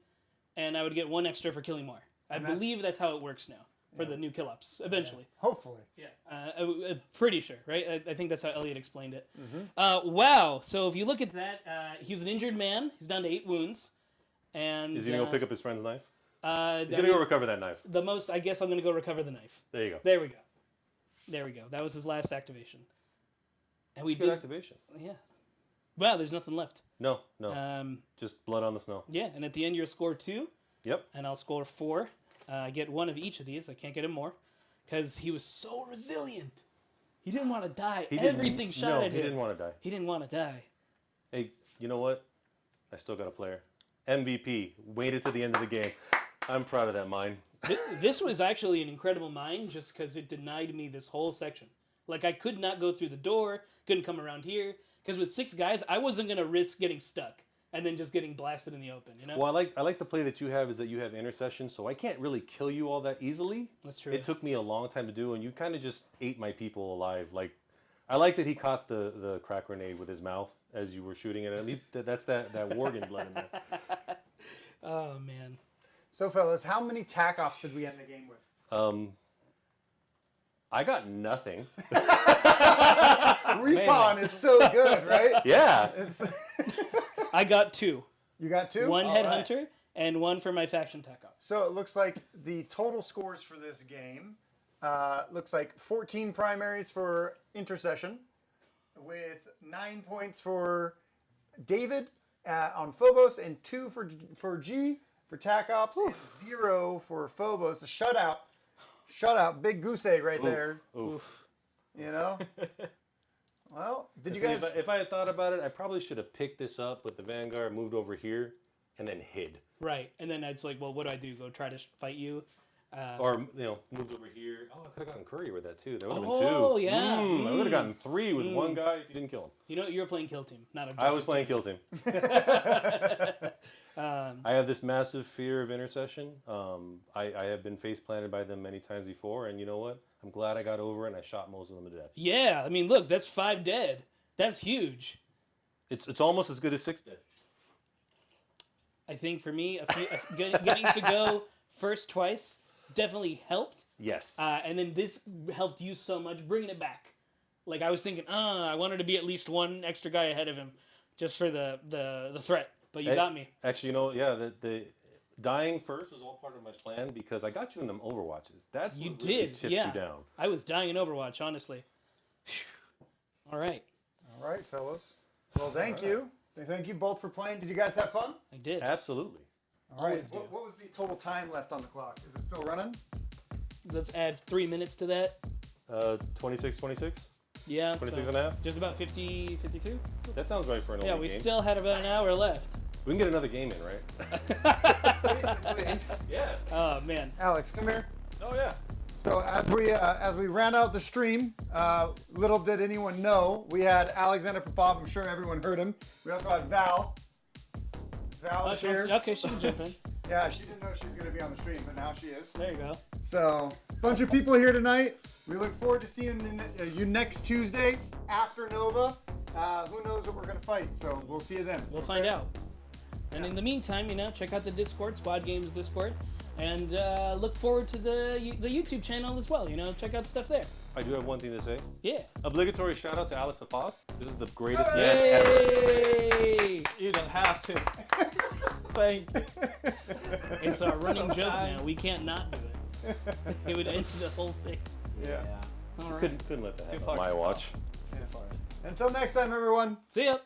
and I would get 1 extra for killing more. I believe that's how it works now for the new kill ops eventually. Hopefully. Yeah, I'm pretty sure, right? I think that's how Elliot explained it. Wow. So if you look at that, he was an injured man. He's down to 8 wounds, and Is he gonna go pick up his friend's knife? He's He's gonna go recover that knife. the most. I guess I'm gonna go recover the knife. There you go. There we go. There we go. That was his last activation. And we Good did. activation. Yeah. Wow, there's nothing left. No, no. Just blood on the snow. Yeah, and at the end you'll score 2, Yep. and I'll score 4. I get 1 of each of these. I can't get him more, because he was so resilient. He didn't want to die. Everything shot at him. He didn't want to die. He didn't want to die. Hey, you know what? I still got a player. MVP. Waited to the end of the game. I'm proud of that mine. This was actually an incredible mine, just because it denied me this whole section. Like, I could not go through the door, couldn't come around here, because with 6 guys, I wasn't going to risk getting stuck and then just getting blasted in the open, you know? Well, I like the play that you have is that you have intercession, so I can't really kill you all that easily. That's true. It took me a long time to do, and you kind of just ate my people alive. Like, I like that he caught the crack grenade with his mouth as you were shooting at him. That's that Worgen blood in there. Oh, man. So, fellas, how many tac ops did we end the game with? I got nothing. Recon is so good, right? Yeah. I got 2. You got 2? 1 All headhunter right. and 1 for my faction tech ops. So it looks like the total scores for this game looks like 14 primaries for Intercession, with 9 points for David on Phobos, and 2 for G for tac ops, and 0 for Phobos. A shutout, big goose egg right there. Oof. You know. Well, did you See, guys? if I had thought about it, I probably should have picked this up with the Vanguard, moved over here, and then hid. Right. And then it's like, well, what do I do? Go try to fight you? Or, moved over here. Oh, I could have gotten Courier with that too. That would have been 2. Oh, yeah. I would have gotten 3 with 1 guy if you didn't kill him. You know, you were playing kill team, not objective. I was playing kill team. I have this massive fear of intercession. I have been face planted by them many times before, and you know what? I'm glad I got over it and I shot most of them to death. Yeah, I mean, look, that's 5 dead. That's huge. It's almost as good as 6 dead. I think for me, getting to go first twice definitely helped. Yes. And then this helped you so much, bringing it back. Like I was thinking, I wanted to be at least one extra guy ahead of him, just for the threat. But you got me. Actually, the dying first was all part of my plan because I got you in them Overwatches. That's You what really did, tipped yeah. you down. I was dying in Overwatch, honestly. All right, All right, fellas. Well, thank you. Thank you both for playing. Did you guys have fun? I did. Absolutely. All right. Always do. What was the total time left on the clock? Is it still running? Let's add 3 minutes to that. 26. Yeah. 26 and a half? Just about 50, 52. That sounds right for an Yeah, old we game. still had about an hour left. We can get another game in, right? Basically. Yeah. Oh man. Alex, come here. Oh, yeah. So as we ran out the stream, little did anyone know, we had Alexander Popov. I'm sure everyone heard him. We also had Val. Val Oh, is she here. wants- okay, she can jump in. Yeah, she didn't know she was going to be on the stream, but now she is. There you go. So, bunch of people here tonight. We look forward to seeing you next Tuesday after Nova. Who knows what we're going to fight? So we'll see you then. We'll find out. And in the meantime, check out the Discord, Squad Games Discord, and look forward to the YouTube channel as well. Check out stuff there. I do have one thing to say. Yeah. Obligatory shout out to Alex Popov. This is the greatest man ever. Yay! You don't have to. Thank you. It's our running joke now. We can't not do it. It would end the whole thing. Yeah. All right. Couldn't let that happen far on my to watch. Until next time, everyone. See ya.